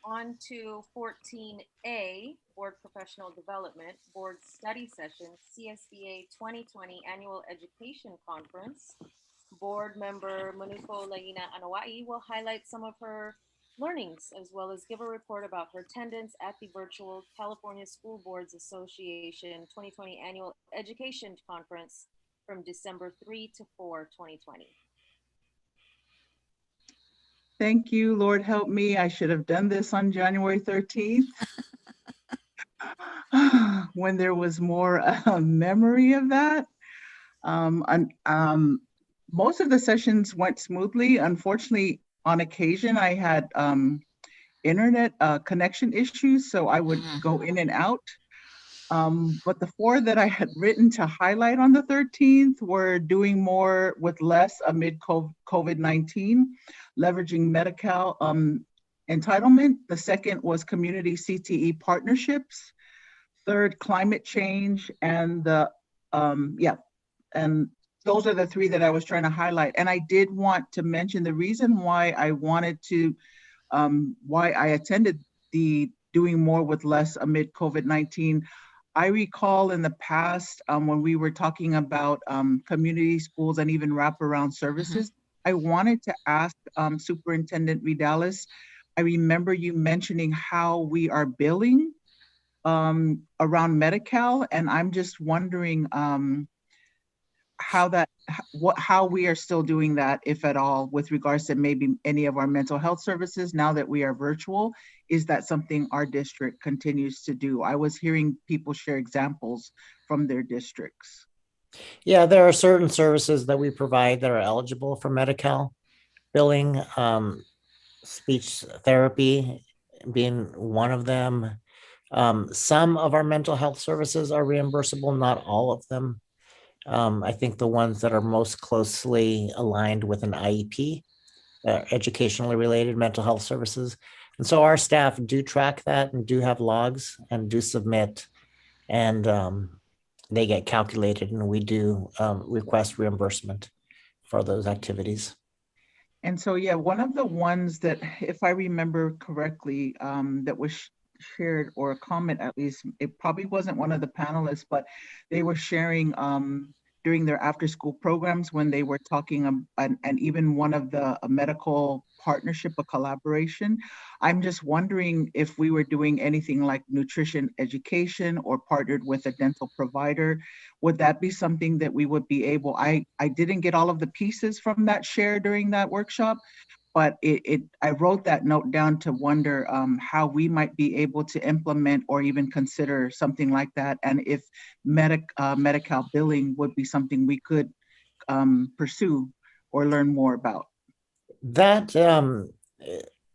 On to 14A, Board Professional Development, Board Study Session, CSBA 2020 Annual Education Conference. Board member Manufo Laina Anawai will highlight some of her learnings as well as give a report about her attendance at the virtual California School Boards Association 2020 Annual Education Conference from December 3 to 4, 2020. Thank you, Lord help me. I should have done this on January 13th when there was more memory of that. Most of the sessions went smoothly. Unfortunately, on occasion, I had internet connection issues, so I would go in and out. But the 4 that I had written to highlight on the 13th were doing more with less amid COVID-19, leveraging Medi-Cal entitlement. The second was community Cte Partnerships. Third, climate change. And and those are the 3 that I was trying to highlight. And I did want to mention the reason why I wanted to, why I attended the doing more with less amid COVID-19. I recall in the past when we were talking about community schools and even wraparound services, I wanted to ask Superintendent Vidales, I remember you mentioning how we are billing around Medi-Cal, and I'm just wondering how we are still doing that, if at all, with regards to maybe any of our mental health services now that we are virtual. Is that something our district continues to do? I was hearing people share examples from their districts. Yeah, there are certain services that we provide that are eligible for Medi-Cal billing, speech therapy being one of them. Some of our mental health services are reimbursable, not all of them. I think the ones that are most closely aligned with an IEP, educationally related mental health services. And so our staff do track that and do have logs and do submit, and they get calculated, and we do request reimbursement for those activities. And so, yeah, one of the ones that, if I remember correctly, that was shared, or a comment at least, it probably wasn't one of the panelists, but they were sharing during their after school programs when they were talking, and even one of the medical partnership, a collaboration. I'm just wondering if we were doing anything like nutrition education or partnered with a dental provider. Would that be something that we would be able, I didn't get all of the pieces from that share during that workshop, but I wrote that note down to wonder how we might be able to implement or even consider something like that, and if Medi-Cal billing would be something we could pursue or learn more about. That,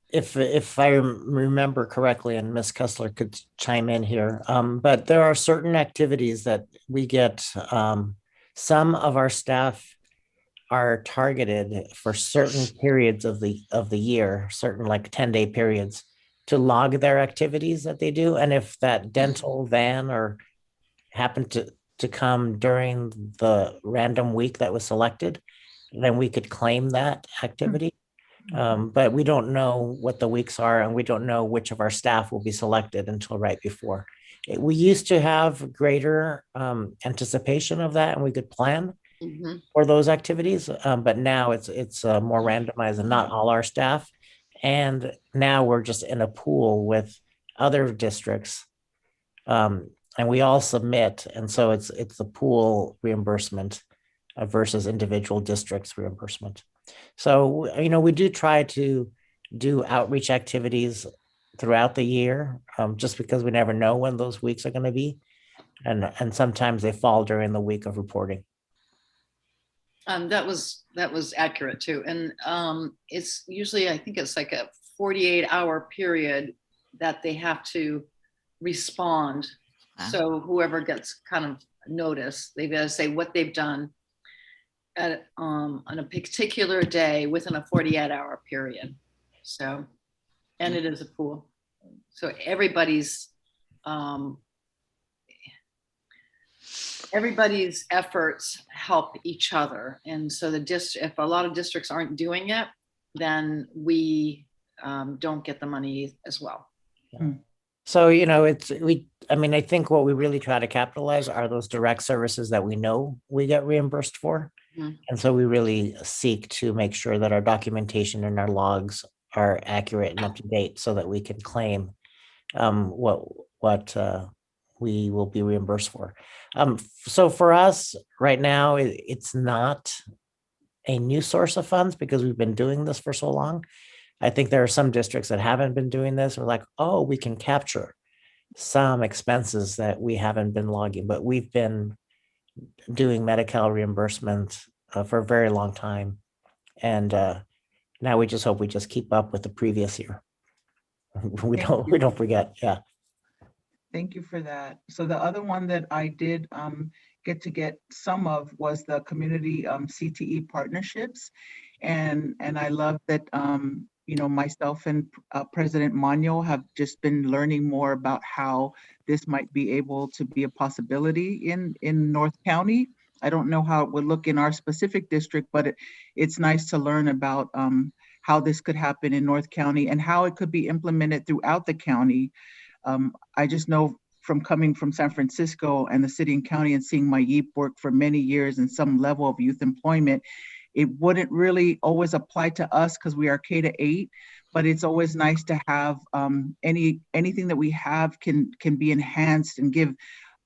if I remember correctly, and Ms. Kessler could chime in here, but there are certain activities that we get. Some of our staff are targeted for certain periods of the year, certain like 10-day periods, to log their activities that they do. And if that dental van or happened to come during the random week that was selected, then we could claim that activity. But we don't know what the weeks are, and we don't know which of our staff will be selected until right before. We used to have greater anticipation of that, and we could plan for those activities. But now it's more randomized, and not all our staff. And now we're just in a pool with other districts, and we all submit, and so it's the pool reimbursement versus individual districts reimbursement. So, we do try to do outreach activities throughout the year, just because we never know when those weeks are going to be. And sometimes they fall during the week of reporting. That was accurate too. And it's usually, I think it's like a 48-hour period that they have to respond. So whoever gets kind of notice, they've got to say what they've done at on a particular day within a 48-hour period. So, and it is a pool. So everybody's efforts help each other. And so if a lot of districts aren't doing it, then we don't get the money as well. So, I think what we really try to capitalize are those direct services that we know we get reimbursed for. And so we really seek to make sure that our documentation and our logs are accurate and up to date so that we can claim what we will be reimbursed for. So for us right now, it's not a new source of funds because we've been doing this for so long. I think there are some districts that haven't been doing this. We're like, oh, we can capture some expenses that we haven't been logging, but we've been doing Medi-Cal reimbursement for a very long time. And now we just hope we just keep up with the previous year. We don't forget. Yeah. Thank you for that. So the other one that I did get some of was the community Cte Partnerships. And I love that, myself and President Manuel have just been learning more about how this might be able to be a possibility in North County. I don't know how it would look in our specific district, but it's nice to learn about how this could happen in North County and how it could be implemented throughout the county. I just know from coming from San Francisco and the city and county and seeing my YEEP work for many years in some level of youth employment, it wouldn't really always apply to us because we are K-8, but it's always nice to have anything that we have can be enhanced and give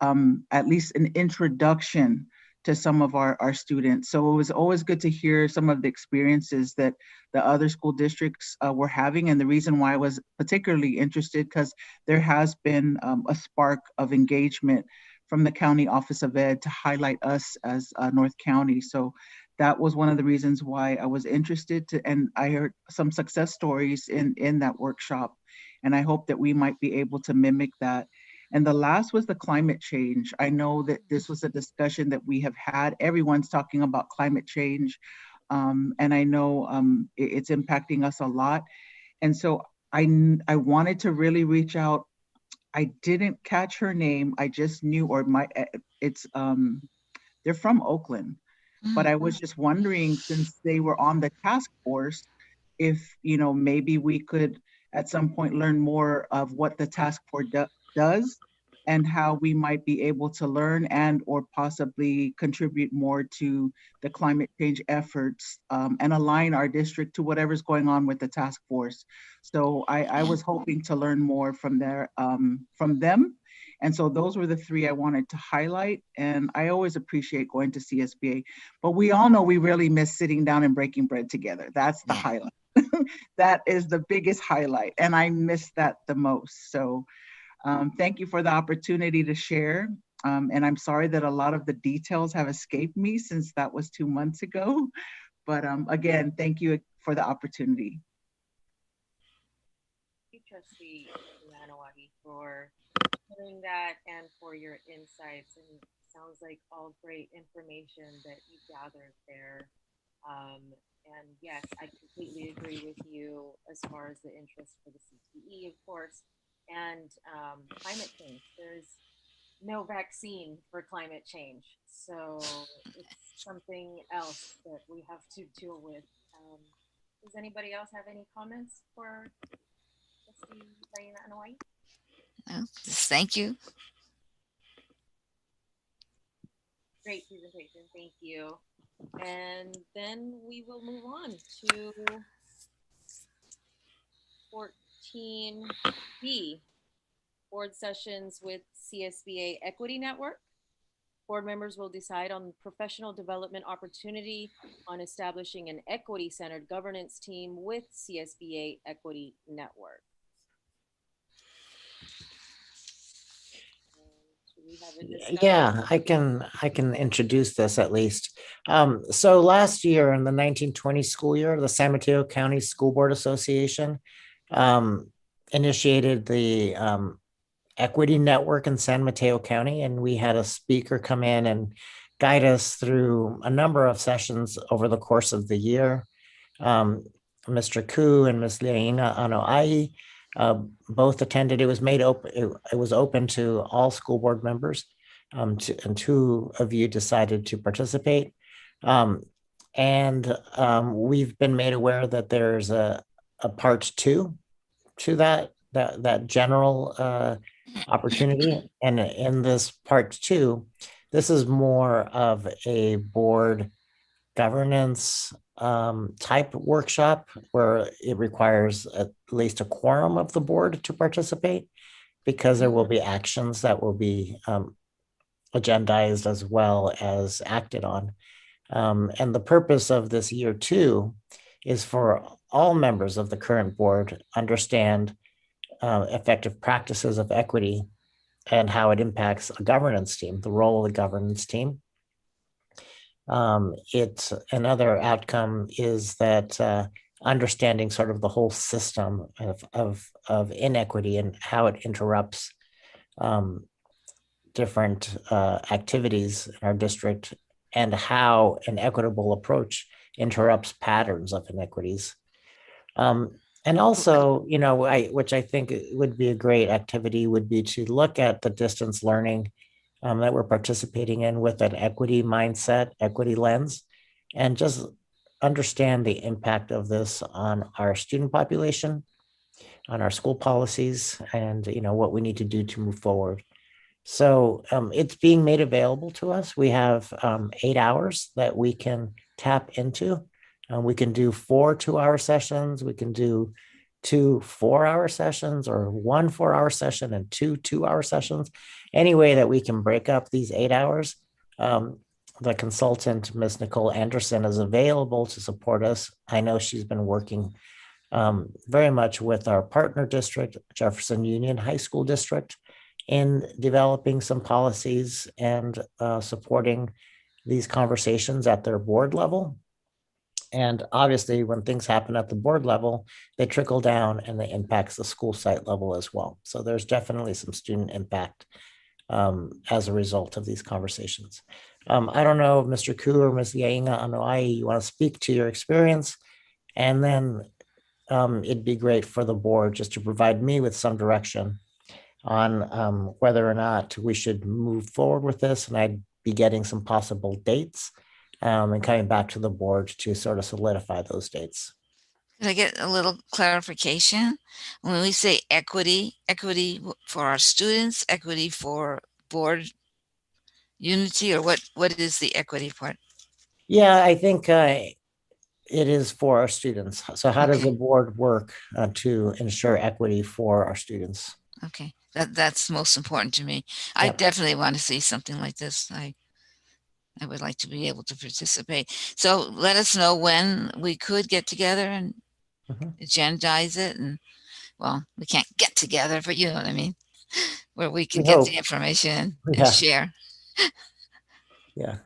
at least an introduction to some of our students. So it was always good to hear some of the experiences that the other school districts were having. And the reason why I was particularly interested, because there has been a spark of engagement from the County Office of Ed to highlight us as North County. So that was one of the reasons why I was interested and I heard some success stories in that workshop. And I hope that we might be able to mimic that. And the last was the climate change. I know that this was a discussion that we have had. Everyone's talking about climate change. And I know it's impacting us a lot. And so I wanted to really reach out. I didn't catch her name. I just knew, they're from Oakland. But I was just wondering, since they were on the task force, if, maybe we could at some point learn more of what the task force does and how we might be able to learn and or possibly contribute more to the climate change efforts and align our district to whatever's going on with the task force. So I was hoping to learn more from them. And so those were the three I wanted to highlight. And I always appreciate going to CSBA, but we all know we really miss sitting down and breaking bread together. That's the highlight. That is the biggest highlight. And I miss that the most. So thank you for the opportunity to share. And I'm sorry that a lot of the details have escaped me since that was 2 months ago. But again, thank you for the opportunity. Thank you, Trustee Manawahi, for sharing that and for your insights. And it sounds like all great information that you gathered there. And yes, I completely agree with you as far as the interest for the CTE, of course, and climate change. There's no vaccine for climate change, so it's something else that we have to deal with. Does anybody else have any comments for Trustee Laina Anawai? No, just thank you. Great presentation, thank you. And then we will move on to 14B, board sessions with CSBA Equity Network. Board members will decide on professional development opportunity on establishing an equity-centered governance team with CSBA Equity Network. Yeah, I can introduce this at least. So last year in the 1920 school year, the San Mateo County School Board Association initiated the Equity Network in San Mateo County, and we had a speaker come in and guide us through a number of sessions over the course of the year. Mr. Koo and Ms. Leina Anoa'i both attended. It was made open. It was open to all school board members, and two of you decided to participate. We've been made aware that there's a part two to that general opportunity, and in this part two, this is more of a board governance type workshop where it requires at least a quorum of the board to participate, because there will be actions that will be agendized as well as acted on. And the purpose of this year two is for all members of the current board understand effective practices of equity and how it impacts a governance team, the role of the governance team. It's another outcome is that understanding sort of the whole system of inequity and how it interrupts different activities in our district, and how an equitable approach interrupts patterns of inequities. And also, you know, which I think would be a great activity would be to look at the distance learning that we're participating in with an equity mindset, equity lens, and just understand the impact of this on our student population, on our school policies, and you know what we need to do to move forward. So it's being made available to us. We have 8 hours that we can tap into. We can do 4 2-hour sessions. We can do 2 4-hour sessions, or 1 4-hour session and 2 2-hour sessions. Any way that we can break up these 8 hours. The consultant, Ms. Nicole Anderson, is available to support us. I know she's been working very much with our partner district, Jefferson Union High School District, in developing some policies and supporting these conversations at their board level. And obviously, when things happen at the board level, they trickle down and they impacts the school site level as well. So there's definitely some student impact as a result of these conversations. I don't know if Mr. Koo or Ms. Leina Anoa'i, you want to speak to your experience, and then it'd be great for the board just to provide me with some direction on whether or not we should move forward with this, and I'd be getting some possible dates and coming back to the board to sort of solidify those dates. Can I get a little clarification? When we say equity for our students, equity for board unity, or what is the equity part? Yeah, I think it is for our students. So how does the board work to ensure equity for our students? Okay, that's most important to me. I definitely want to see something like this. I would like to be able to participate. So let us know when we could get together and agendize it. And well, we can't get together, but you know what I mean, where we can get the information and share. Yeah.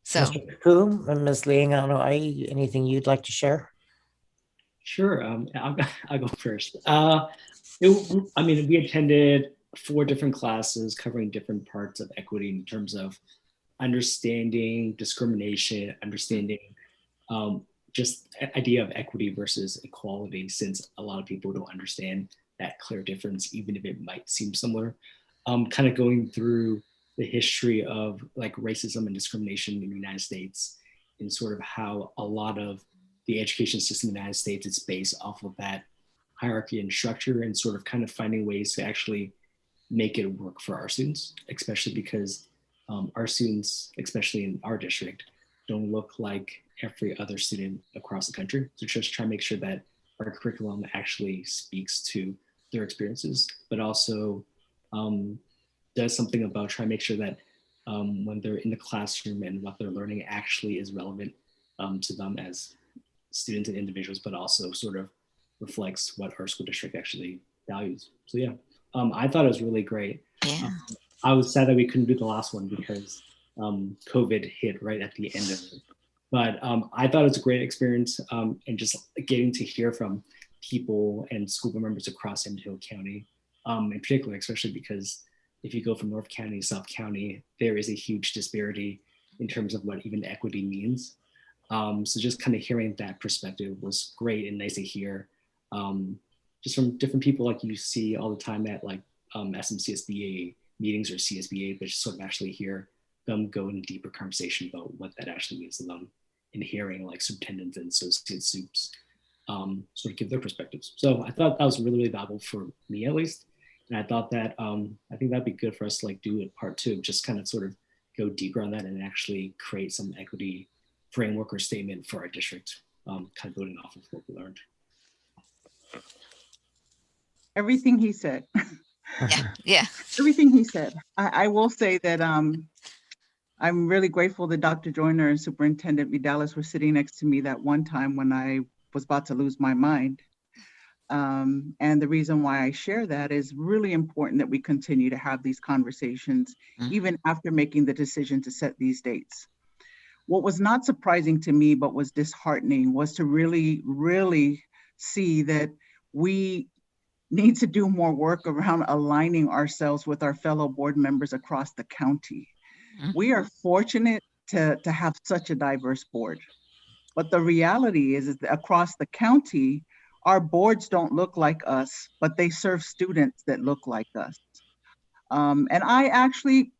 So, Mr. Koo and Ms. Leina Anoa'i, anything you'd like to share? Sure, I'll go first. I mean, we attended 4 different classes covering different parts of equity in terms of understanding discrimination, understanding just idea of equity versus equality, since a lot of people don't understand that clear difference, even if it might seem similar. Kind of going through the history of like racism and discrimination in the United States, in sort of how a lot of the education system in the United States is based off of that hierarchy and structure, and sort of kind of finding ways to actually make it work for our students, especially because our students, especially in our district, don't look like every other student across the country. So just try to make sure that our curriculum actually speaks to their experiences, but also does something about trying to make sure that when they're in the classroom and what they're learning actually is relevant to them as students and individuals, but also sort of reflects what our school district actually values. So yeah, I thought it was really great. Yeah. I was sad that we couldn't do the last one because COVID hit right at the end of it. But I thought it was a great experience, and just getting to hear from people and school board members across San Mateo County, in particular, especially because if you go from North County to South County, there is a huge disparity in terms of what even equity means. So just kind of hearing that perspective was great and nice to hear, just from different people like you see all the time at like SMCSBA meetings or CSBA, but just sort of actually hear them go in a deeper conversation about what that actually means to them, and hearing like superintendents and associate soups sort of give their perspectives. So I thought that was really, really valuable for me at least. And I thought that I think that'd be good for us to like do a part 2, just kind of sort of go deeper on that and actually create some equity framework or statement for our district, kind of building off of what we learned. Everything he said. Yeah. Everything he said. I will say that I'm really grateful that Dr. Joyner and Superintendent Vidalis were sitting next to me that one time when I was about to lose my mind. And the reason why I share that is really important that we continue to have these conversations, even after making the decision to set these dates. What was not surprising to me, but was disheartening, was to really, really see that we need to do more work around aligning ourselves with our fellow board members across the county. We are fortunate to have such a diverse board, but the reality is that across the county, our boards don't look like us, but they serve students that look like us. And I actually,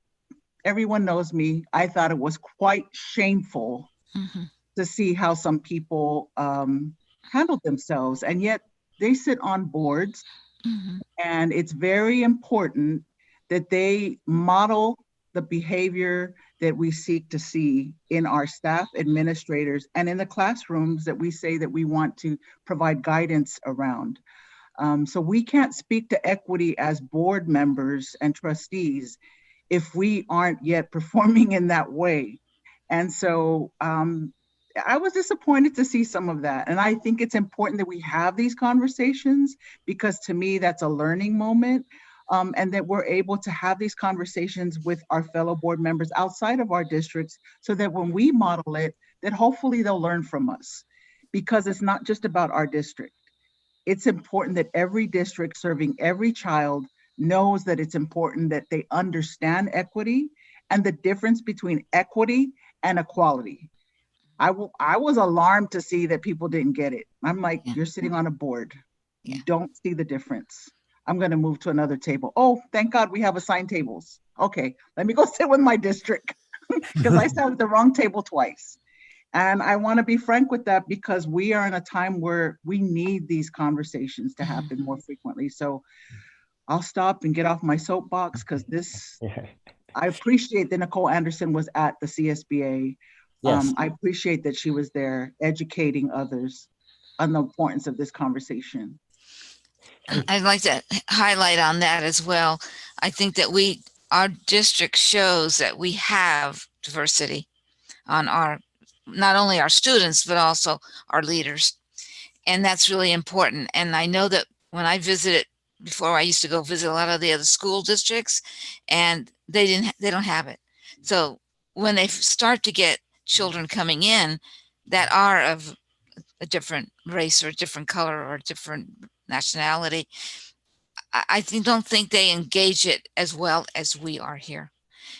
everyone knows me, I thought it was quite shameful to see how some people handled themselves, and yet they sit on boards, and it's very important that they model the behavior that we seek to see in our staff, administrators, and in the classrooms that we say that we want to provide guidance around. So we can't speak to equity as board members and trustees if we aren't yet performing in that way. And so I was disappointed to see some of that. And I think it's important that we have these conversations, because to me, that's a learning moment. And that we're able to have these conversations with our fellow board members outside of our districts, so that when we model it, that hopefully they'll learn from us, because it's not just about our district. It's important that every district serving every child knows that it's important that they understand equity and the difference between equity and equality. I was alarmed to see that people didn't get it. I'm like, you're sitting on a board. You don't see the difference. I'm going to move to another table. Oh, thank God we have assigned tables. Okay, let me go sit with my district, because I sat at the wrong table twice. And I want to be frank with that, because we are in a time where we need these conversations to happen more frequently. So I'll stop and get off my soapbox, because this, I appreciate that Nicole Anderson was at the CSBA. Yes. I appreciate that she was there educating others on the importance of this conversation. I'd like to highlight on that as well. I think that our district shows that we have diversity on not only our students, but also our leaders. And that's really important. And I know that when I visited before, I used to go visit a lot of the other school districts, and they don't have it. So when they start to get children coming in that are of a different race or a different color or a different nationality, I don't think they engage it as well as we are here.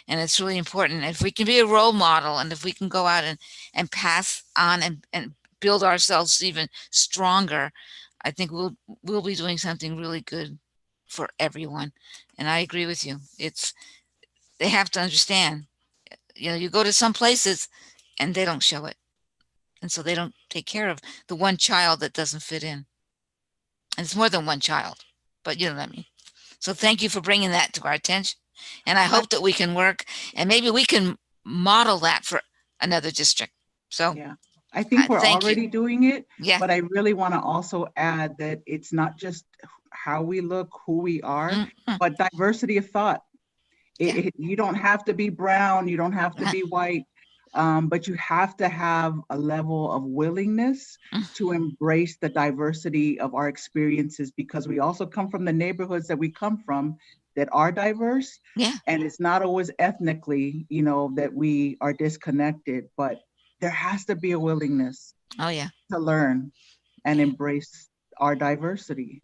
And it's really important. If we can be a role model, and if we can go out and pass on and build ourselves even stronger, I think we'll be doing something really good for everyone. And I agree with you. They have to understand, you go to some places and they don't show it. And so they don't take care of the one child that doesn't fit in. And it's more than one child, but you know what I mean? So thank you for bringing that to our attention. And I hope that we can work and maybe we can model that for another district. So yeah, I think we're already doing it, yeah. But I really want to also add that it's not just how we look, who we are, but diversity of thought. You don't have to be brown, you don't have to be white, but you have to have a level of willingness to embrace the diversity of our experiences, because we also come from the neighborhoods that we come from that are diverse. Yeah. And it's not always ethnically, you know, that we are disconnected, but there has to be a willingness to learn and embrace our diversity.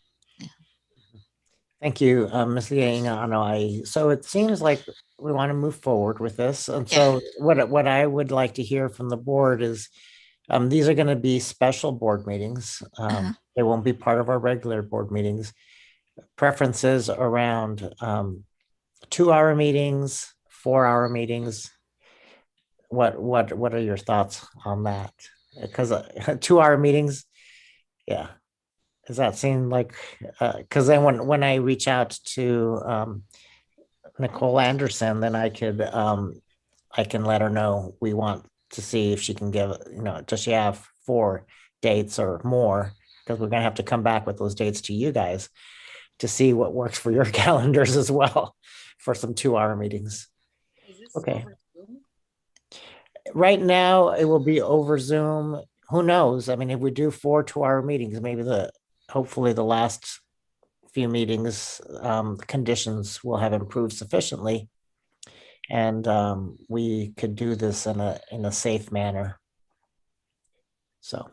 Thank you, Ms. Liainga. So it seems like we want to move forward with this. And so what I would like to hear from the board is these are going to be special board meetings. They won't be part of our regular board meetings. Preferences around 2-hour meetings, 4-hour meetings. What are your thoughts on that? Because 2-hour meetings, yeah. Does that seem like, because then when I reach out to Nicole Anderson, then I can let her know we want to see if she can give, you know, does she have 4 dates or more? Because we're going to have to come back with those dates to you guys to see what works for your calendars as well for some 2-hour meetings. Okay. Right now it will be over Zoom. Who knows? I mean, if we do 4 2-hour meetings, maybe hopefully the last few meetings, conditions will have improved sufficiently, and we could do this in a safe manner. So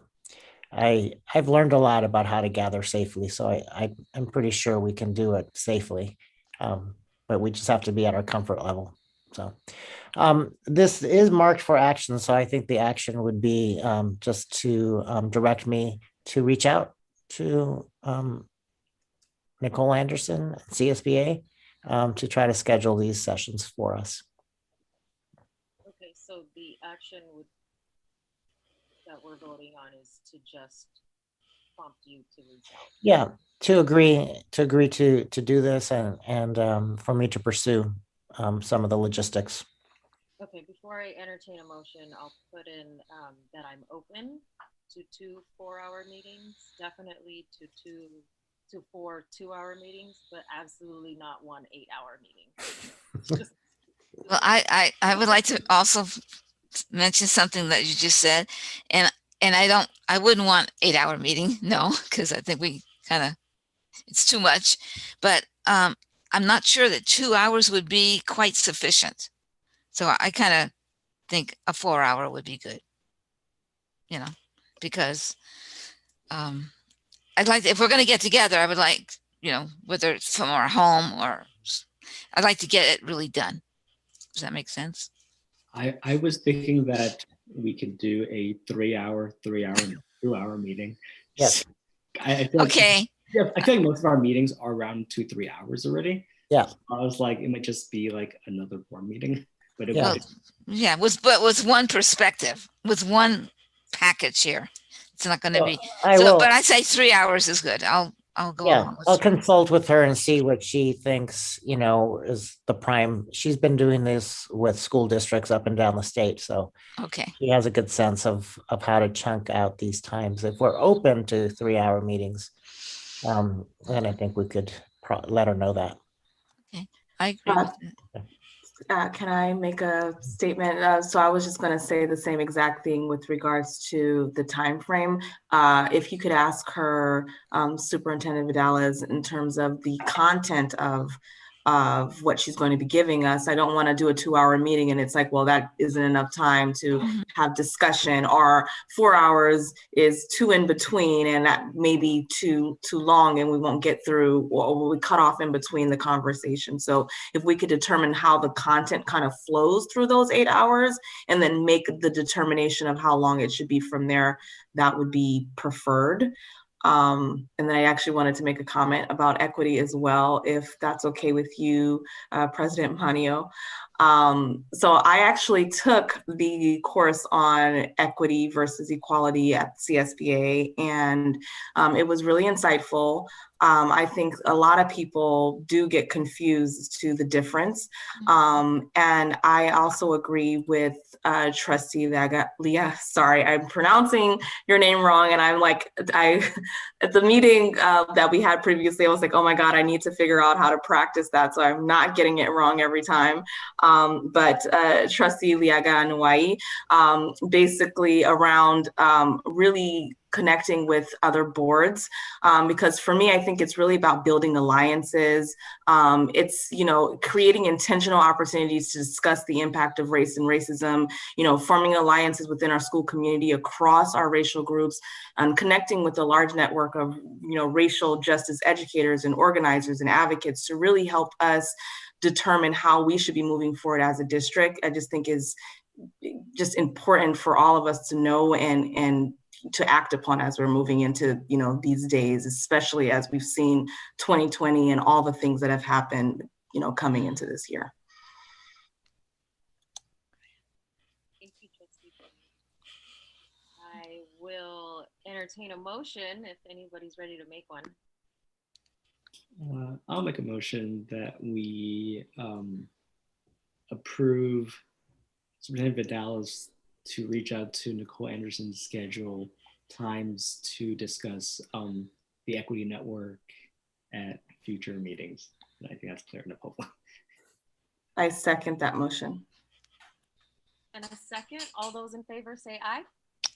I've learned a lot about how to gather safely, so I'm pretty sure we can do it safely, but we just have to be at our comfort level. So this is marked for action, so I think the action would be just to direct me to reach out to Nicole Anderson, CSBA, to try to schedule these sessions for us. Okay, so the action that we're voting on is to just prompt you to reach out. Yeah, to agree to do this and for me to pursue some of the logistics. Okay, before I entertain a motion, I'll put in that I'm open to 2 4-hour meetings, definitely to 4 2-hour meetings, but absolutely not 1 8-hour meeting. Well, I would like to also mention something that you just said, and I wouldn't want 8-hour meeting, no, because I think it's too much, but I'm not sure that 2 hours would be quite sufficient. So I kind of think a 4-hour would be good, you know, because I'd like to, if we're going to get together, I would like, you know, whether it's from our home or I'd like to get it really done. Does that make sense? I was thinking that we could do a 3-hour, 2-hour meeting. Yes. I feel like, I feel like most of our meetings are around 2-3 hours already. Yeah. So I was like, it might just be like another board meeting. But with one perspective, with one package here. It's not going to be. But I say 3 hours is good. I'll go. Yeah, I'll consult with her and see what she thinks, you know, is the prime. She's been doing this with school districts up and down the state. So she has a good sense of how to chunk out these times. If we're open to 3-hour meetings, then I think we could let her know that. Okay, I agree with that. Can I make a statement? So I was just going to say the same exact thing with regards to the time frame. If you could ask her, Superintendent Vidales, in terms of the content of what she's going to be giving us. I don't want to do a 2-hour meeting and it's like, well, that isn't enough time to have discussion, or 4 hours is too in between and that may be too long and we won't get through, or we cut off in between the conversation. So if we could determine how the content kind of flows through those 8 hours and then make the determination of how long it should be from there, that would be preferred. And then I actually wanted to make a comment about equity as well, if that's okay with you, President Manio. So I actually took the course on equity versus equality at CSBA, and it was really insightful. I think a lot of people do get confused to the difference. And I also agree with Trustee Leah. Sorry, I'm pronouncing your name wrong. And I'm like, at the meeting that we had previously, I was like, oh my God, I need to figure out how to practice that so I'm not getting it wrong every time. But Trustee Liaga Anuai, basically around really connecting with other boards, because for me, I think it's really about building alliances. It's, creating intentional opportunities to discuss the impact of race and racism, forming alliances within our school community across our racial groups, and connecting with a large network of, racial justice educators and organizers and advocates to really help us determine how we should be moving forward as a district. I just think is just important for all of us to know and to act upon as we're moving into, these days, especially as we've seen 2020 and all the things that have happened, coming into this year. Thank you, Trustee. I will entertain a motion if anybody's ready to make one. I'll make a motion that we approve Superintendent Vidalis to reach out to Nicole Anderson to schedule times to discuss the equity network at future meetings. And I think that's clear enough. Hopefully. I second that motion. And a second, all those in favor say aye.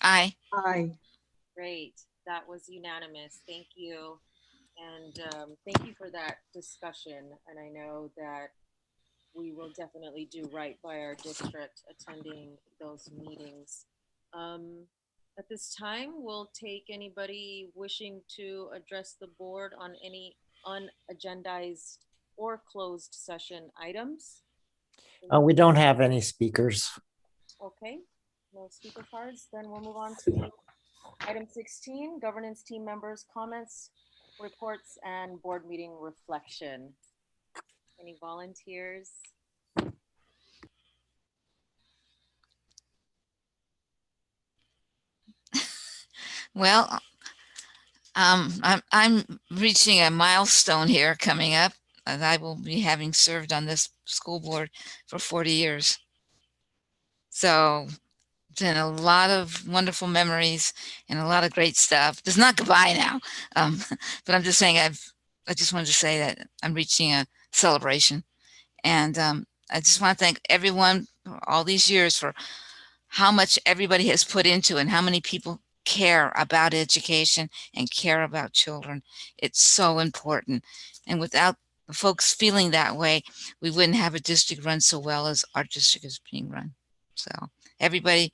Aye. Aye. Great, that was unanimous. Thank you. And thank you for that discussion. And I know that we will definitely do right by our district attending those meetings. At this time, we'll take anybody wishing to address the board on any unagendized or closed session items. We don't have any speakers. Okay, no speaker cards. Then we'll move on to item 16, governance team members' comments, reports, and board meeting reflection. Any volunteers? Well, I'm reaching a milestone here coming up, as I will be having served on this school board for 40 years. So it's been a lot of wonderful memories and a lot of great stuff. It's not goodbye now, but I'm just saying I just wanted to say that I'm reaching a celebration, and I just want to thank everyone for all these years for how much everybody has put into it and how many people care about education and care about children. It's so important. And without the folks feeling that way, we wouldn't have a district run so well as our district is being run. So everybody,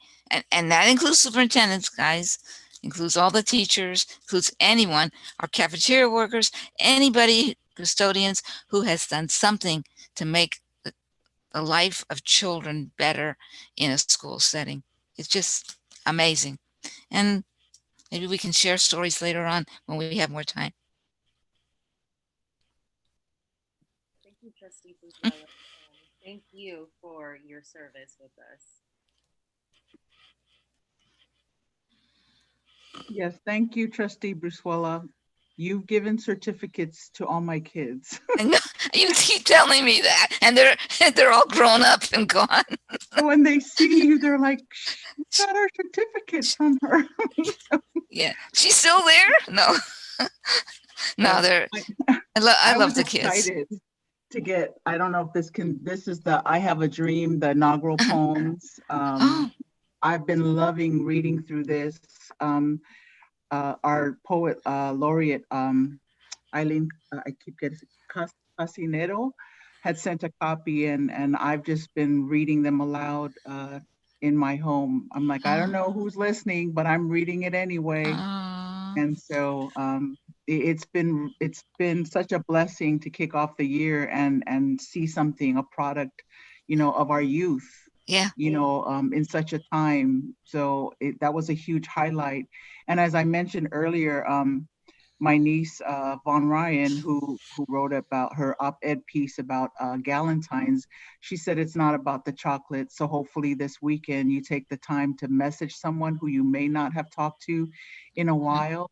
and that includes superintendents, guys, includes all the teachers, includes anyone, our cafeteria workers, anybody, custodians who has done something to make the life of children better in a school setting. It's just amazing. And maybe we can share stories later on when we have more time. Thank you, Trustee Buswell. Thank you for your service with us. Yes, thank you, Trustee Brusuela. You've given certificates to all my kids. I know, you keep telling me that, and they're all grown up and gone. When they see you, they're like, "We got our certificates from her." Yeah, she's still there? No, no, they're. I love the kids. Excited to get. I don't know if this is the "I Have a Dream," the inaugural poems. I've been loving reading through this. Our poet laureate, Eileen, I keep getting Casinero, had sent a copy, and I've just been reading them aloud in my home. I'm like, I don't know who's listening, but I'm reading it anyway. And so it's been such a blessing to kick off the year and see something, a product, of our youth. Yeah. In such a time. So that was a huge highlight. And as I mentioned earlier, my niece, Von Ryan, who wrote about her op-ed piece about Galentine's. She said it's not about the chocolate. So hopefully this weekend you take the time to message someone who you may not have talked to in a while.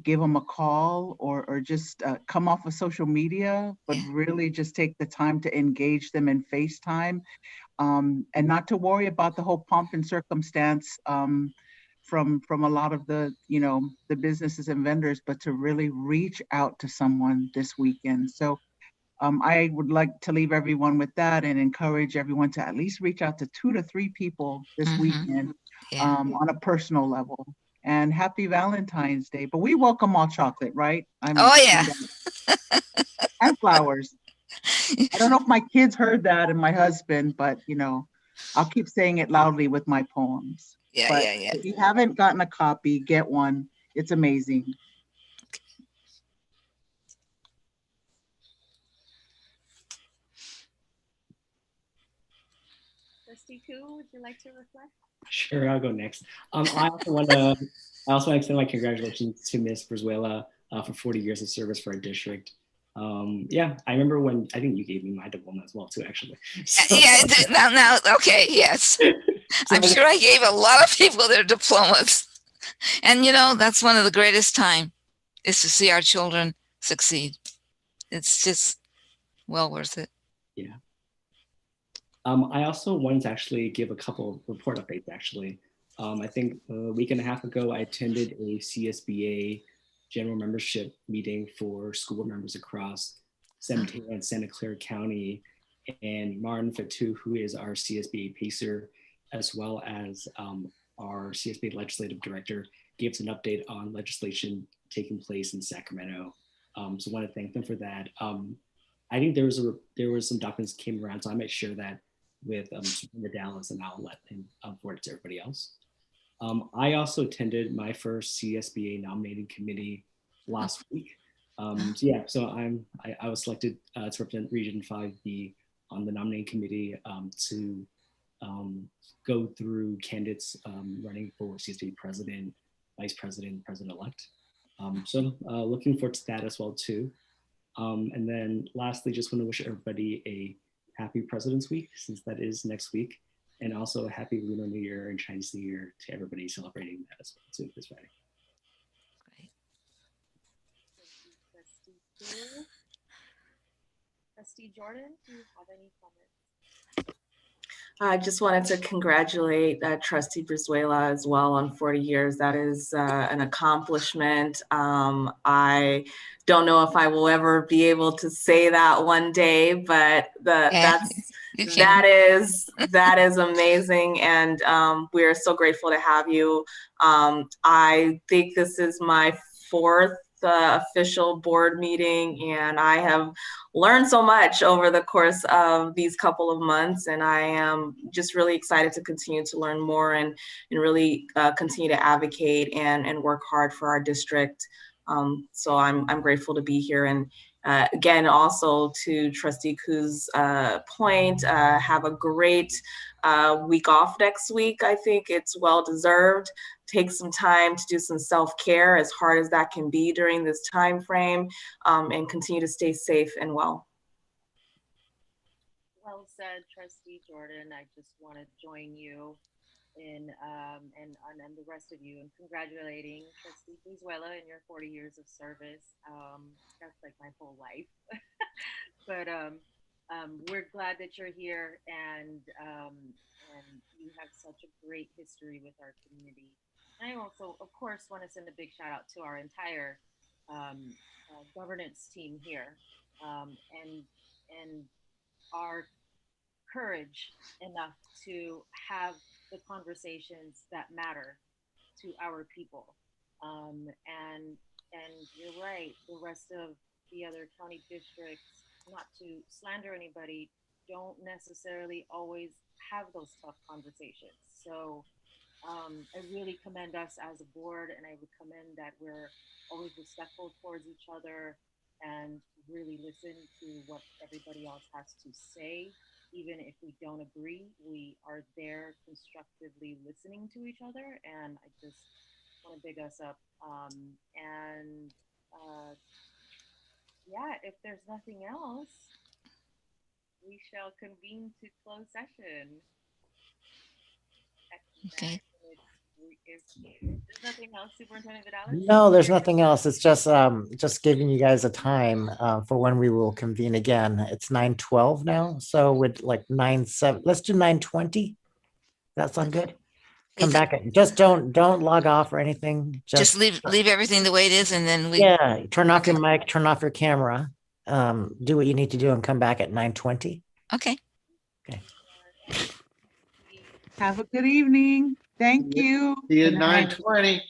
Give them a call or just come off of social media, but really just take the time to engage them in FaceTime, and not to worry about the whole pomp and circumstance from a lot of the, the businesses and vendors, but to really reach out to someone this weekend. So I would like to leave everyone with that and encourage everyone to at least reach out to 2 to 3 people this weekend on a personal level. And happy Valentine's Day. But we welcome all chocolate, right? And flowers. I don't know if my kids heard that and my husband, but I'll keep saying it loudly with my poems. If you haven't gotten a copy, get one. It's amazing. Trustee Koo, would you like to reflect? Sure, I'll go next. I also want to extend my congratulations to Ms. Brizuela for 40 years of service for our district. Yeah, I remember when, I think you gave me my diploma as well too, actually. So, Okay, yes. I'm sure I gave a lot of people their diplomas. And that's one of the greatest time is to see our children succeed. It's just well worth it. Yeah. I also wanted to actually give a couple of report updates actually. I think a week and a half ago, I attended a CSBA general membership meeting for school board members across San Mateo and Santa Clara County. And Martin Fatu, who is our CSBA PACER, as well as our CSBA legislative director, gave us an update on legislation taking place in Sacramento. So I want to thank them for that. I think there was some documents that came around, so I might share that with Superintendent Dallas, and I'll let him forward it to everybody else. I also attended my first CSBA nominating committee last week. So I was selected to represent Region 5B on the nominating committee to go through candidates running for CSBA president, vice president, president-elect. So looking forward to that as well too. And then lastly, just want to wish everybody a happy President's Week, since that is next week, and also a happy Lunar New Year and Chinese New Year to everybody celebrating that as well too this Friday. Great. Thank you, Trustee Koo. Trustee Jordan, do you have any comments? I just wanted to congratulate Trustee Brizuela as well on 40 years. That is an accomplishment. I don't know if I will ever be able to say that one day, but that is amazing, and we are so grateful to have you. I think this is my 4th official board meeting, and I have learned so much over the course of these couple of months, and I am just really excited to continue to learn more and really continue to advocate and work hard for our district. So I'm grateful to be here, and again, also to Trustee Koo's point, have a great week off next week. I think it's well deserved. Take some time to do some self-care, as hard as that can be during this time frame, and continue to stay safe and well. Well said, Trustee Jordan. I just want to join you in and the rest of you in congratulating Trustee Brizuela in your 40 years of service. That's like my whole life. But we're glad that you're here, and you have such a great history with our community. I also, of course, want to send a big shout out to our entire governance team here, and our courage enough to have the conversations that matter to our people. And you're right, the rest of the other county districts, not to slander anybody, don't necessarily always have those tough conversations. So I really commend us as a board, and I would commend that we're always respectful towards each other and really listen to what everybody else has to say. Even if we don't agree, we are there constructively listening to each other. And I just want to big us up. And yeah, if there's nothing else, we shall convene to close session. Okay. If there's nothing else, Superintendent Vidales? No, there's nothing else. It's just giving you guys a time for when we will convene again. It's 9:12 now, so with like 9:07. Let's do 9:20. That sound good? Come back at, just don't log off or anything. Just leave everything the way it is, and then we. Yeah, turn off your mic, turn off your camera, do what you need to do, and come back at 9:20. Okay. Okay. Have a good evening. Thank you. See you at 9:20.